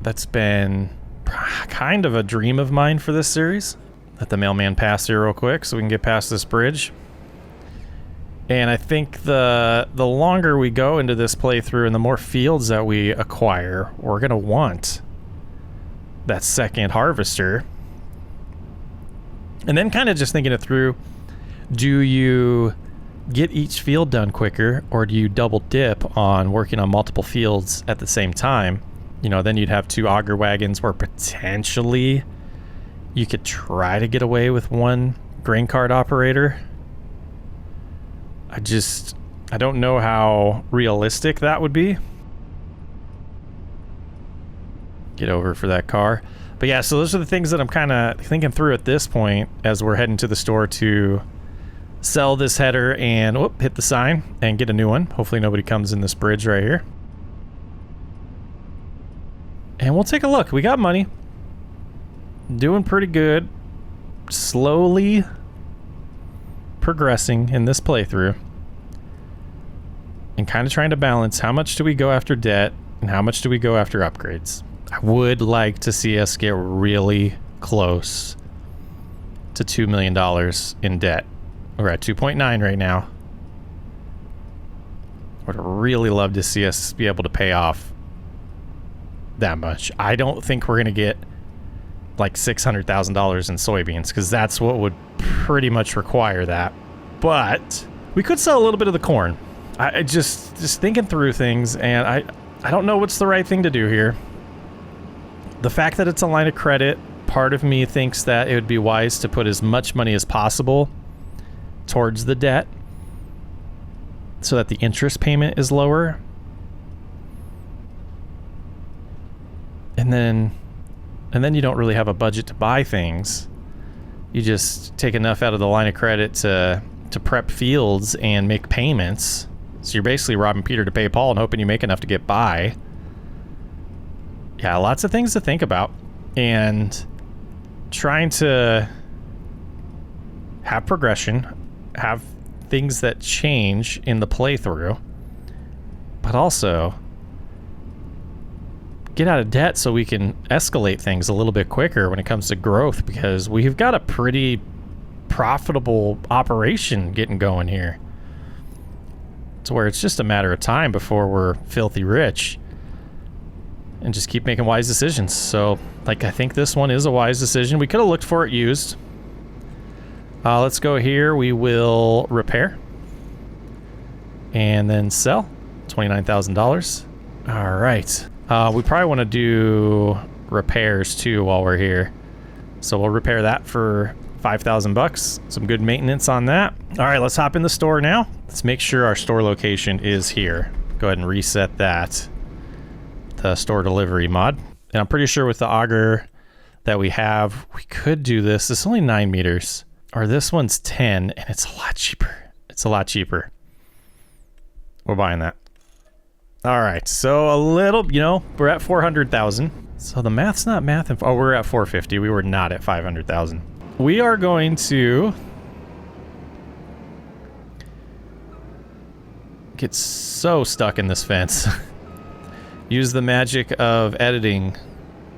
that's been kind of a dream of mine for this series. Let the mailman pass here real quick so we can get past this bridge. And I think the longer we go into this playthrough and the more fields that we acquire, we're going to want that second harvester. And then kind of just thinking it through, do you get each field done quicker, or do you double dip on working on multiple fields at the same time? You know, then you'd have 2 auger wagons where potentially you could try to get away with 1 grain cart operator. I don't know how realistic that would be. Get over for that car. But yeah, so those are the things that I'm kind of thinking through at this point as we're heading to the store to sell this header and hit the sign and get a new one. Hopefully nobody comes in this bridge right here. And we'll take a look. We got money. Doing pretty good. Slowly progressing in this playthrough. And kind of trying to balance how much do we go after debt and how much do we go after upgrades. I would like to see us get really close to $2 million in debt. We're at 2.9 right now. Would really love to see us be able to pay off that much. I don't think we're going to get like $600,000 in soybeans because that's what would pretty much require that. But we could sell a little bit of the corn. I just thinking through things, and I don't know what's the right thing to do here. The fact that it's a line of credit, part of me thinks that it would be wise to put as much money as possible towards the debt so that the interest payment is lower. And then you don't really have a budget to buy things. You just take enough out of the line of credit to prep fields and make payments. So you're basically robbing Peter to pay Paul and hoping you make enough to get by. Yeah, lots of things to think about. And trying to have progression, have things that change in the playthrough, but also get out of debt so we can escalate things a little bit quicker when it comes to growth, because we've got a pretty profitable operation getting going here. To where it's just a matter of time before we're filthy rich and just keep making wise decisions. So, like, I think this one is a wise decision. We could have looked for it used. Let's go here. We will repair and then sell. $29,000. All right. We probably want to do repairs too while we're here. So we'll repair that for $5,000. Some good maintenance on that. All right, let's hop in the store now. Let's make sure our store location is here. Go ahead and reset that. The store delivery mod. And I'm pretty sure with the auger that we have, we could do this. This is only 9 meters. Or this one's 10, and it's a lot cheaper. It's a lot cheaper. We're buying that. All right, so a little, we're at 400,000. So the math's not math. Oh, we're at 450. We were not at 500,000. We are going to get so stuck in this fence. Use the magic of editing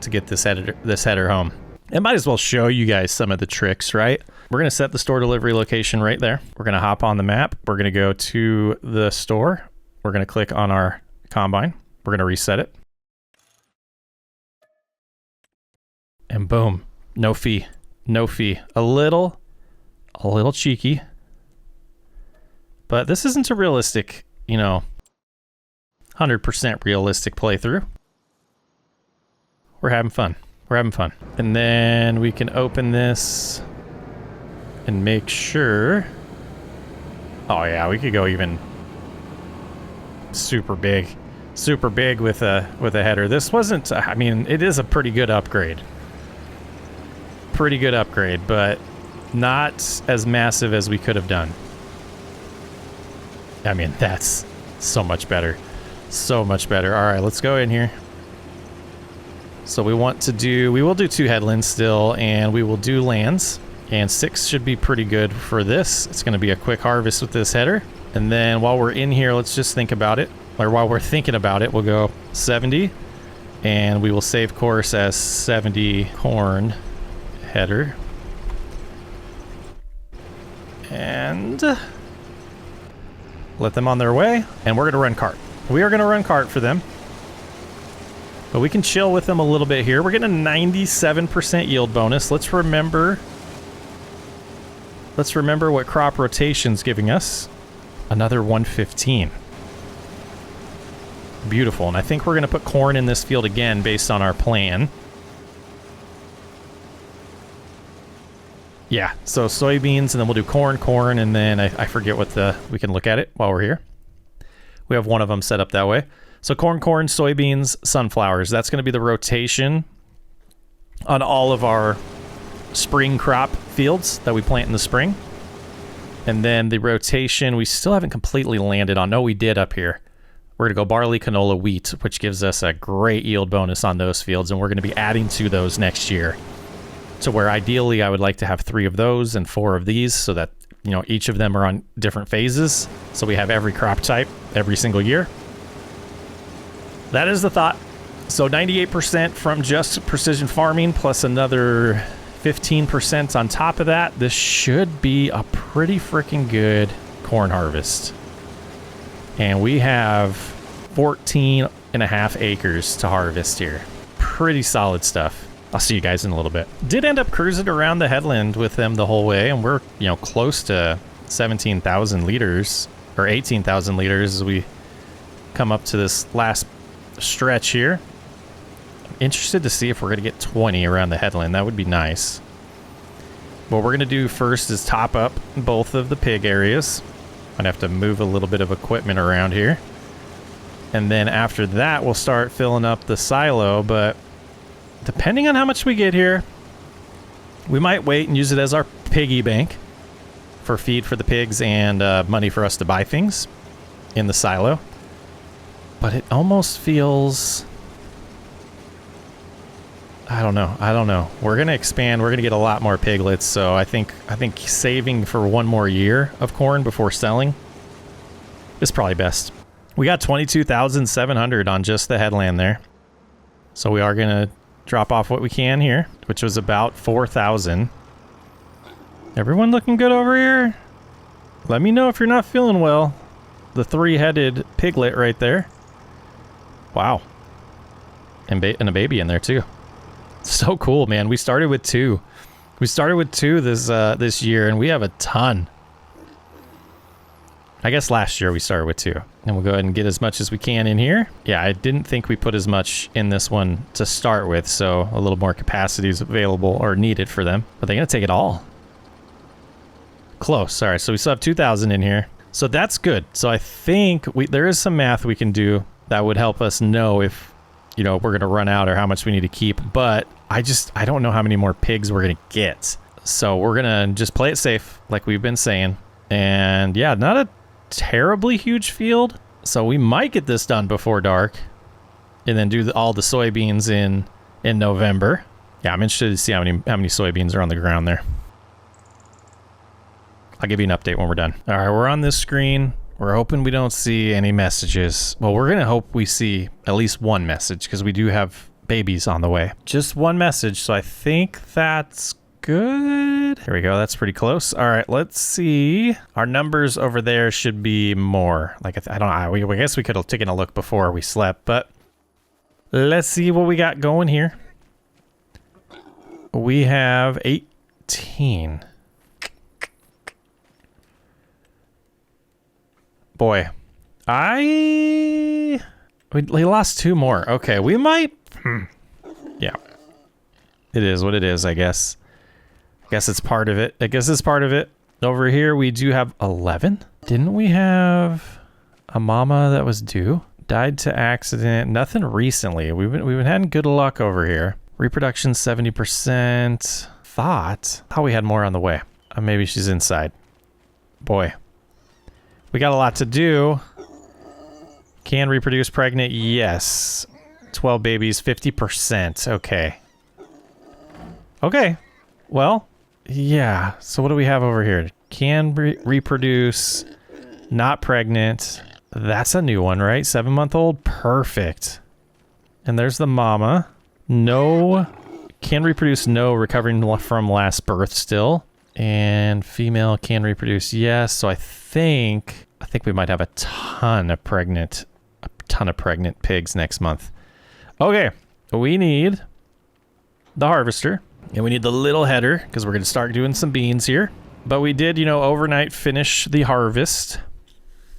to get this header home. It might as well show you guys some of the tricks, right? We're going to set the store delivery location right there. We're going to hop on the map. We're going to go to the store. We're going to click on our combine. We're going to reset it. And boom, no fee. No fee. A little cheeky. But this isn't a realistic, 100% realistic playthrough. We're having fun. We're having fun. And then we can open this and make sure. Oh yeah, we could go even super big with a header. This wasn't, I mean, it is a pretty good upgrade. Pretty good upgrade, but not as massive as we could have done. I mean, that's so much better. So much better. All right, let's go in here. So we will do 2 headlands still, and we will do lands. And 6 should be pretty good for this. It's going to be a quick harvest with this header. And then while we're in here, let's just think about it. Or while we're thinking about it, we'll go 70. And we will save course as 70 corn header. And let them on their way. And we're going to run cart. We are going to run cart for them. But we can chill with them a little bit here. We're getting a 97% yield bonus. Let's remember what crop rotation's giving us. Another 115. Beautiful. And I think we're going to put corn in this field again based on our plan. Yeah, so soybeans, and then we'll do corn, and then I forget what we can look at it while we're here. We have one of them set up that way. So corn, soybeans, sunflowers. That's going to be the rotation on all of our spring crop fields that we plant in the spring. And then the rotation, we still haven't completely landed on. No, we did up here. We're going to go barley, canola, wheat, which gives us a great yield bonus on those fields, and we're going to be adding to those next year. So where ideally I would like to have 3 of those and 4 of these so that, you know, each of them are on different phases. So we have every crop type every single year. That is the thought. So 98% from just precision farming plus another 15% on top of that. This should be a pretty freaking good corn harvest. And we have 14.5 acres to harvest here. Pretty solid stuff. I'll see you guys in a little bit. Did end up cruising around the headland with them the whole way, and we're, you know, close to 17,000 liters or 18,000 liters as we come up to this last stretch here. I'm interested to see if we're going to get 20 around the headland. That would be nice. What we're going to do first is top up both of the pig areas. I'd have to move a little bit of equipment around here. And then after that, we'll start filling up the silo, but depending on how much we get here, we might wait and use it as our piggy bank for feed for the pigs and money for us to buy things in the silo. But it almost feels... I don't know. We're going to expand. We're going to get a lot more piglets, so I think saving for one more year of corn before selling is probably best. We got 22,700 on just the headland there. So we are going to drop off what we can here, which was about 4,000. Everyone looking good over here? Let me know if you're not feeling well. The 3-headed piglet right there. Wow. And a baby in there too. So cool, man. We started with 2. We started with 2 this year, and we have a ton. I guess last year we started with 2. And we'll go ahead and get as much as we can in here. Yeah, I didn't think we put as much in this one to start with, so a little more capacity is available or needed for them. But they're going to take it all. Close. All right, so we still have 2,000 in here. So that's good. So I think there is some math we can do that would help us know if, you know, we're going to run out or how much we need to keep. But I don't know how many more pigs we're going to get. So we're going to just play it safe, like we've been saying. And yeah, not a terribly huge field. So we might get this done before dark and then do all the soybeans in November. Yeah, I'm interested to see how many soybeans are on the ground there. I'll give you an update when we're done. All right, we're on this screen. We're hoping we don't see any messages. Well, we're going to hope we see at least one message because we do have babies on the way. Just one message, so I think that's good. Here we go. That's pretty close. All right, let's see. Our numbers over there should be more. Like, I don't know. I guess we could have taken a look before we slept, but let's see what we got going here. We have 18. Boy, we lost 2 more. Okay, we might. Yeah, it is what it is, I guess. I guess it's part of it. Over here, we do have 11. Didn't we have a mama that was due? Died to accident. Nothing recently. We've been having good luck over here. Reproduction 70%. Thought we had more on the way. Maybe she's inside. Boy. We got a lot to do. Can reproduce pregnant? Yes. 12 babies, 50%. Okay. Okay. Well, yeah. So what do we have over here? Can reproduce, not pregnant. That's a new one, right? 7-month-old? Perfect. And there's the mama. No. Can reproduce, no. Recovering from last birth still. And female can reproduce, yes. So I think we might have a ton of pregnant pigs next month. Okay, we need the harvester and we need the little header because we're going to start doing some beans here. But we did, overnight finish the harvest.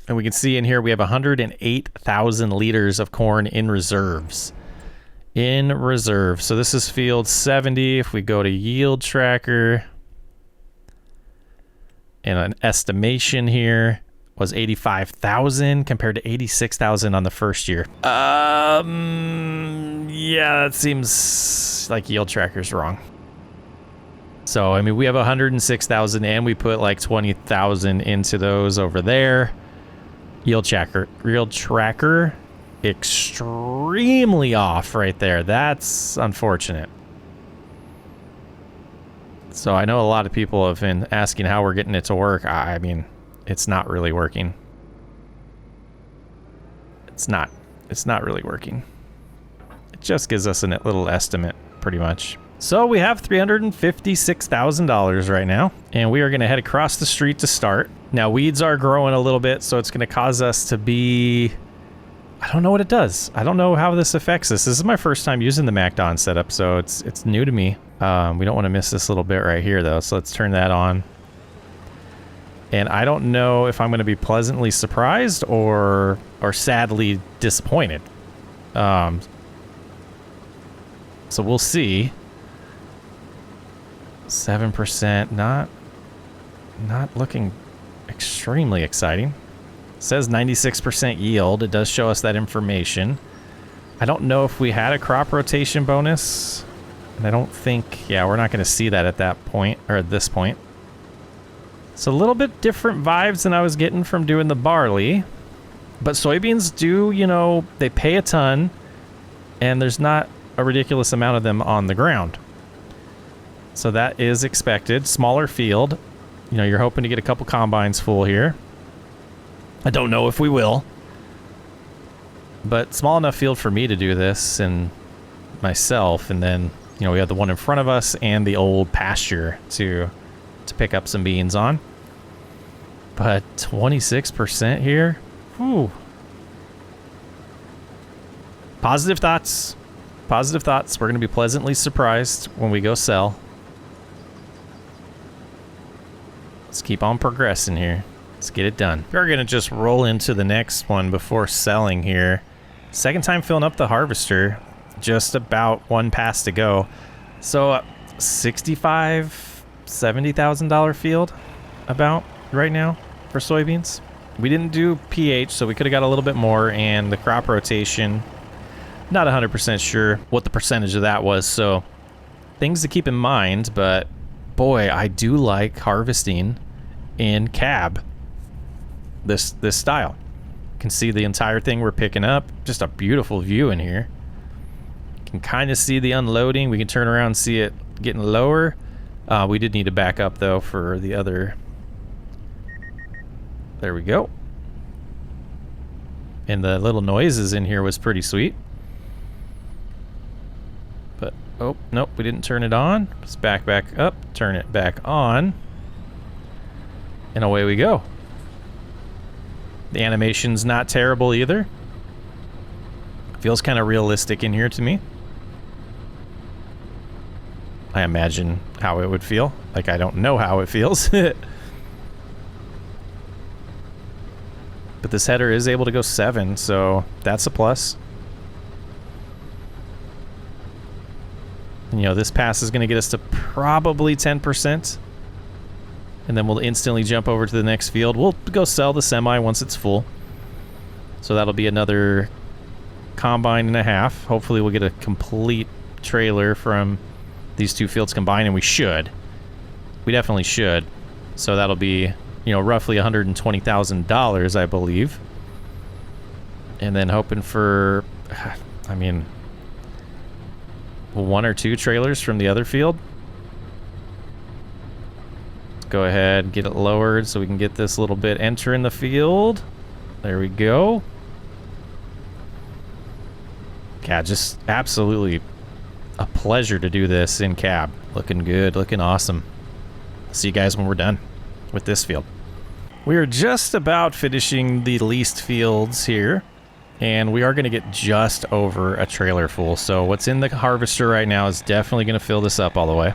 And we can see in here we have 108,000 liters of corn in reserves. So this is field 70. If we go to yield tracker and an estimation here was 85,000 compared to 86,000 on the first year. Yeah, that seems like yield tracker's wrong. So, I mean, we have 106,000 and we put like 20,000 into those over there. Yield tracker, extremely off right there. That's unfortunate. So I know a lot of people have been asking how we're getting it to work. I mean, it's not really working. It's not really working. It just gives us a little estimate, pretty much. So we have $356,000 right now, and we are going to head across the street to start. Now, weeds are growing a little bit, so it's going to cause us to be... I don't know what it does. I don't know how this affects us. This is my first time using the MacDon setup, so it's new to me. We don't want to miss this little bit right here, though, so let's turn that on. And I don't know if I'm going to be pleasantly surprised or sadly disappointed. So we'll see. 7%, not looking extremely exciting. It says 96% yield. It does show us that information. I don't know if we had a crop rotation bonus. And I don't think, yeah, we're not going to see that at that point, or at this point. It's a little bit different vibes than I was getting from doing the barley. But soybeans do, you know, they pay a ton, and there's not a ridiculous amount of them on the ground. So that is expected. Smaller field. You know, you're hoping to get a couple combines full here. I don't know if we will. But small enough field for me to do this and myself. And then, you know, we have the one in front of us and the old pasture to pick up some beans on. But 26% here. Whew. Positive thoughts. Positive thoughts. We're going to be pleasantly surprised when we go sell. Let's keep on progressing here. Let's get it done. We're going to just roll into the next one before selling here. Second time filling up the harvester. Just about one pass to go. So $70,000 field about right now for soybeans. We didn't do pH, so we could have got a little bit more, and the crop rotation, not 100% sure what the percentage of that was, so things to keep in mind. But boy, I do like harvesting in cab, this style. You can see the entire thing we're picking up. Just a beautiful view in here. You can kind of see the unloading. We can turn around and see it getting lower. We did need to back up though for the other. There we go. And the little noises in here was pretty sweet. But, oh, nope, we didn't turn it on. Let's back up, turn it back on. And away we go. The animation's not terrible either. Feels kind of realistic in here to me. I imagine how it would feel. Like, I don't know how it feels. But this header is able to go 7, so that's a plus. And, you know, this pass is going to get us to probably 10%. And then we'll instantly jump over to the next field. We'll go sell the semi once it's full. So that'll be another combine and a half. Hopefully we'll get a complete trailer from these two fields combined, and we should. We definitely should. So that'll be, you know, roughly $120,000, I believe. And then hoping for, I mean, 1 or 2 trailers from the other field. Let's go ahead and get it lowered so we can get this little bit entering the field. There we go. Yeah, just absolutely a pleasure to do this in cab. Looking good, looking awesome. See you guys when we're done with this field. We are just about finishing the leased fields here, and we are going to get just over a trailer full. So what's in the harvester right now is definitely going to fill this up all the way.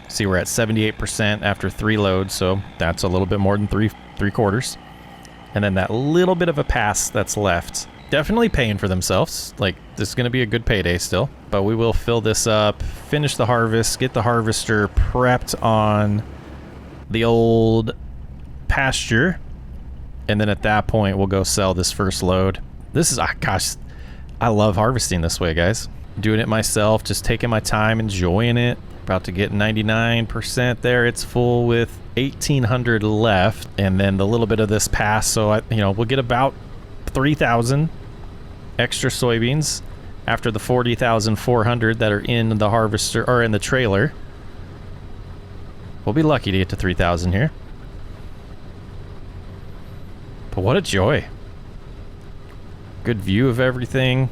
See, we're at 78% after 3 loads, so that's a little bit more than three quarters. And then that little bit of a pass that's left, definitely paying for themselves. Like, this is going to be a good payday still. But we will fill this up, finish the harvest, get the harvester prepped on the old pasture, and then at that point we'll go sell this first load. This is, gosh, I love harvesting this way, guys. Doing it myself, just taking my time, enjoying it. About to get 99% there. It's full with 1,800 left, and then the little bit of this pass. So we'll get about 3,000 extra soybeans after the 40,400 that are in the harvester or in the trailer. We'll be lucky to get to 3,000 here. But what a joy. Good view of everything.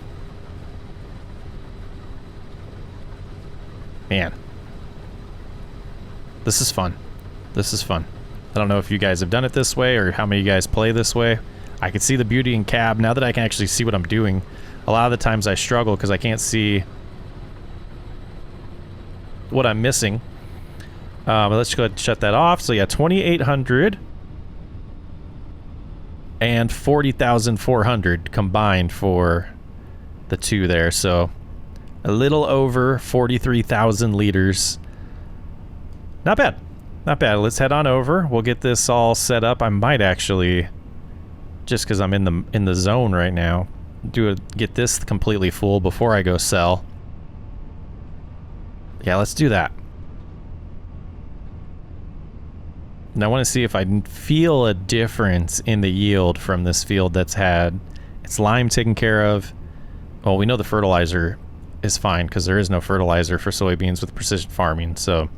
Man. This is fun. This is fun. I don't know if you guys have done it this way or how many of you guys play this way. I can see the beauty in cab now that I can actually see what I'm doing. A lot of the times I struggle because I can't see what I'm missing. But let's go ahead and shut that off. So yeah, 2,800 and 40,400 combined for the two there. So a little over 43,000 liters. Not bad. Not bad. Let's head on over. We'll get this all set up. I might actually, just because I'm in the zone right now, get this completely full before I go sell. Yeah, let's do that. And I want to see if I feel a difference in the yield from this field that's had its lime taken care of. Well, we know the fertilizer is fine because there is no fertilizer for soybeans with precision farming, so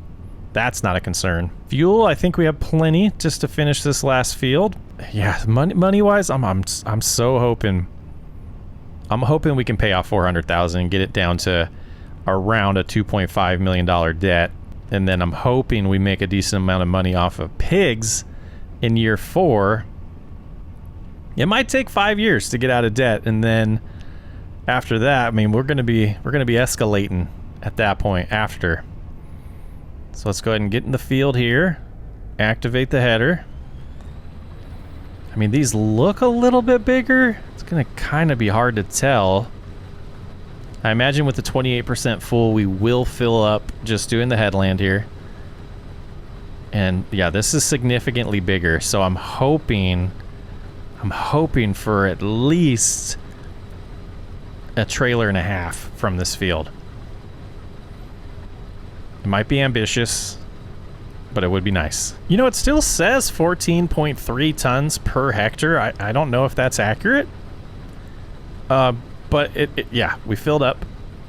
that's not a concern. Fuel, I think we have plenty just to finish this last field. Yeah, money-wise, I'm so hoping. I'm hoping we can pay off 400,000 and get it down to around a $2.5 million debt. And then I'm hoping we make a decent amount of money off of pigs in year 4. It might take 5 years to get out of debt, and then after that, I mean, we're gonna be escalating at that point after. So let's go ahead and get in the field here. Activate the header. I mean, these look a little bit bigger. It's gonna kind of be hard to tell. I imagine with the 28% full, we will fill up just doing the headland here. And yeah, this is significantly bigger. So I'm hoping for at least a trailer and a half from this field. It might be ambitious, but it would be nice. You know, it still says 14.3 tons per hectare. I don't know if that's accurate. But yeah, we filled up.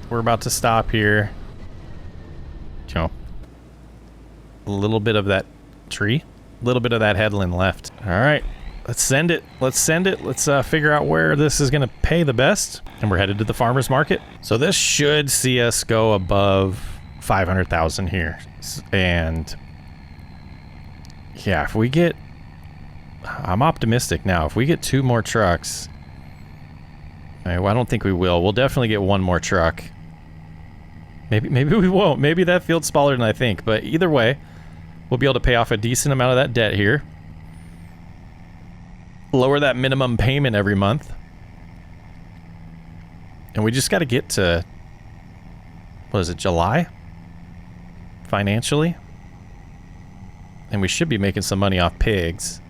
We're about to stop here. You know, a little bit of that tree, a little bit of that headland left. All right, let's send it. Let's send it. Let's figure out where this is going to pay the best. And we're headed to the farmer's market. So this should see us go above 500,000 here. And yeah, if we get, I'm optimistic now. If we get 2 more trucks, well, I don't think we will. We'll definitely get 1 more truck. Maybe we won't. Maybe that field's smaller than I think. But either way, we'll be able to pay off a decent amount of that debt here. Lower that minimum payment every month. And we just got to get to, what is it, July? Financially. And we should be making some money off pigs.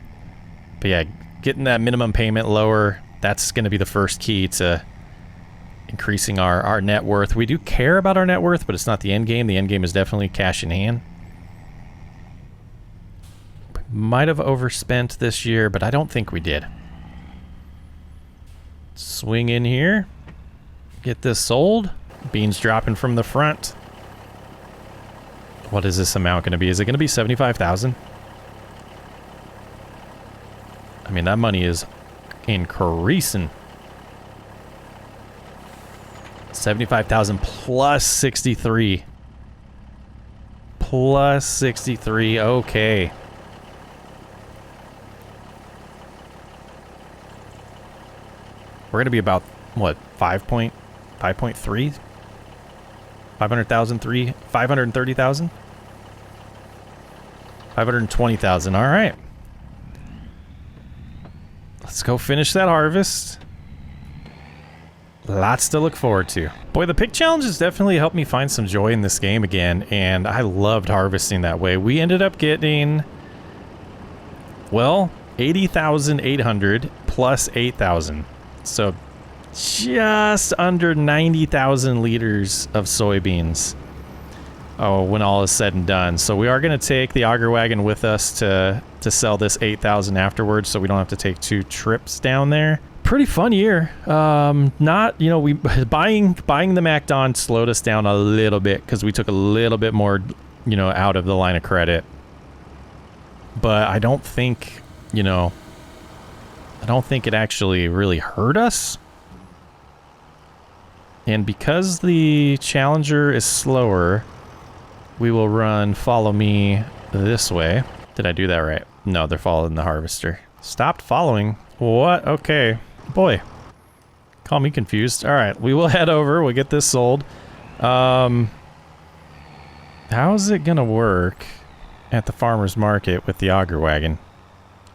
But yeah, getting that minimum payment lower, that's going to be the first key to increasing our net worth. We do care about our net worth, but it's not the end game. The end game is definitely cash in hand. Might have overspent this year, but I don't think we did. Swing in here. Get this sold. Beans dropping from the front. What is this amount going to be? Is it going to be 75,000? I mean, that money is increasing. 75,000 plus 63. Plus 63. Okay. We're going to be about, what, 5.3? 500,000, 530,000? 520,000. All right. Let's go finish that harvest. Lots to look forward to. Boy, the pig challenge has definitely helped me find some joy in this game again, and I loved harvesting that way. We ended up getting, well, 80,800 plus 8,000. So just under 90,000 liters of soybeans. when all is said and done. So we are going to take the auger wagon with us to sell this 8,000 afterwards, so we don't have to take 2 trips down there. Pretty fun year. Not, you know, we buying the MacDon slowed us down a little bit because we took a little bit more, you know, out of the line of credit. But I don't think, you know, I don't think it actually really hurt us. And because the Challenger is slower, we will run follow me this way. Did I do that right? No, they're following the harvester. Stopped following. What? Okay. Boy. Call me confused. All right, we will head over. We'll get this sold. How is it going to work at the farmer's market with the auger wagon?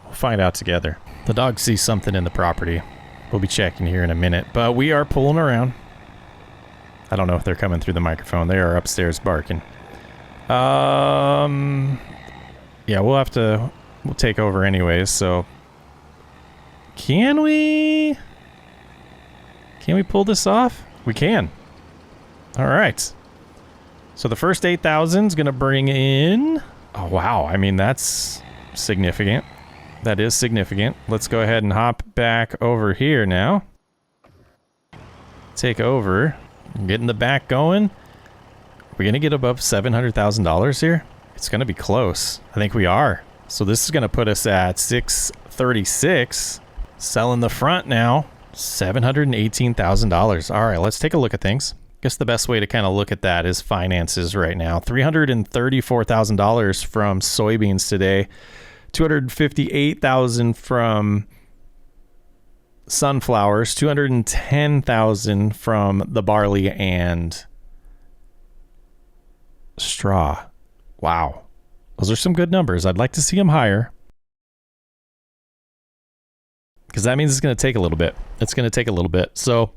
We'll find out together. The dog sees something in the property. We'll be checking here in a minute, but we are pulling around. I don't know if they're coming through the microphone. They are upstairs barking. Yeah, we'll take over anyways, so can we pull this off? We can. All right. So the first 8,000 is going to bring in, oh wow, I mean that's significant. That is significant. Let's go ahead and hop back over here now. Take over. Getting the back going. We're going to get above $700,000 here. It's going to be close. I think we are. So this is going to put us at 636. Selling the front now. $718,000. All right, let's take a look at things. Guess the best way to kind of look at that is finances right now. $334,000 from soybeans today. $258,000 from sunflowers, $210,000 from the barley and straw. Wow. Those are some good numbers. I'd like to see them higher. Because that means it's going to take a little bit. It's going to take a little bit. So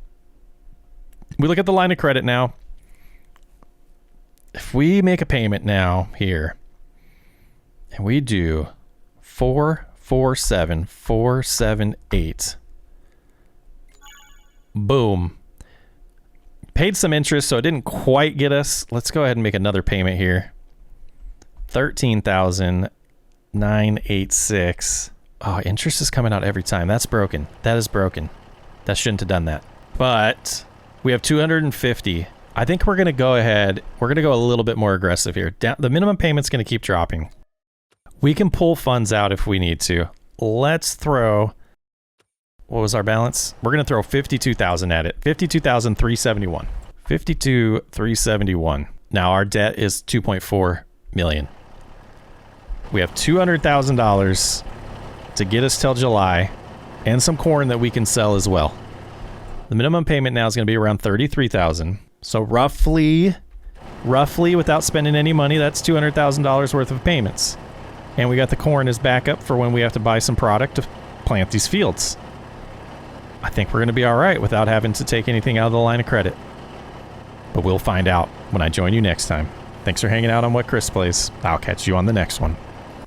we look at the line of credit now. If we make a payment now here, and we do 447,478. Boom. Paid some interest, so it didn't quite get us. Let's go ahead and make another payment here. 13,986. Oh, interest is coming out every time. That's broken. That is broken. That shouldn't have done that. But we have 250. I think we're going to go ahead. We're going to go a little bit more aggressive here. The minimum payment's going to keep dropping. We can pull funds out if we need to. Let's throw... What was our balance? We're going to throw 52,000 at it. 52,371. 52,371. Now our debt is 2.4 million. We have $200,000 to get us till July and some corn that we can sell as well. The minimum payment now is going to be around 33,000. So roughly without spending any money, that's $200,000 worth of payments. And we got the corn as backup for when we have to buy some product to plant these fields. I think we're going to be all right without having to take anything out of the line of credit. But we'll find out when I join you next time. Thanks for hanging out on What Chris Plays. I'll catch you on the next one.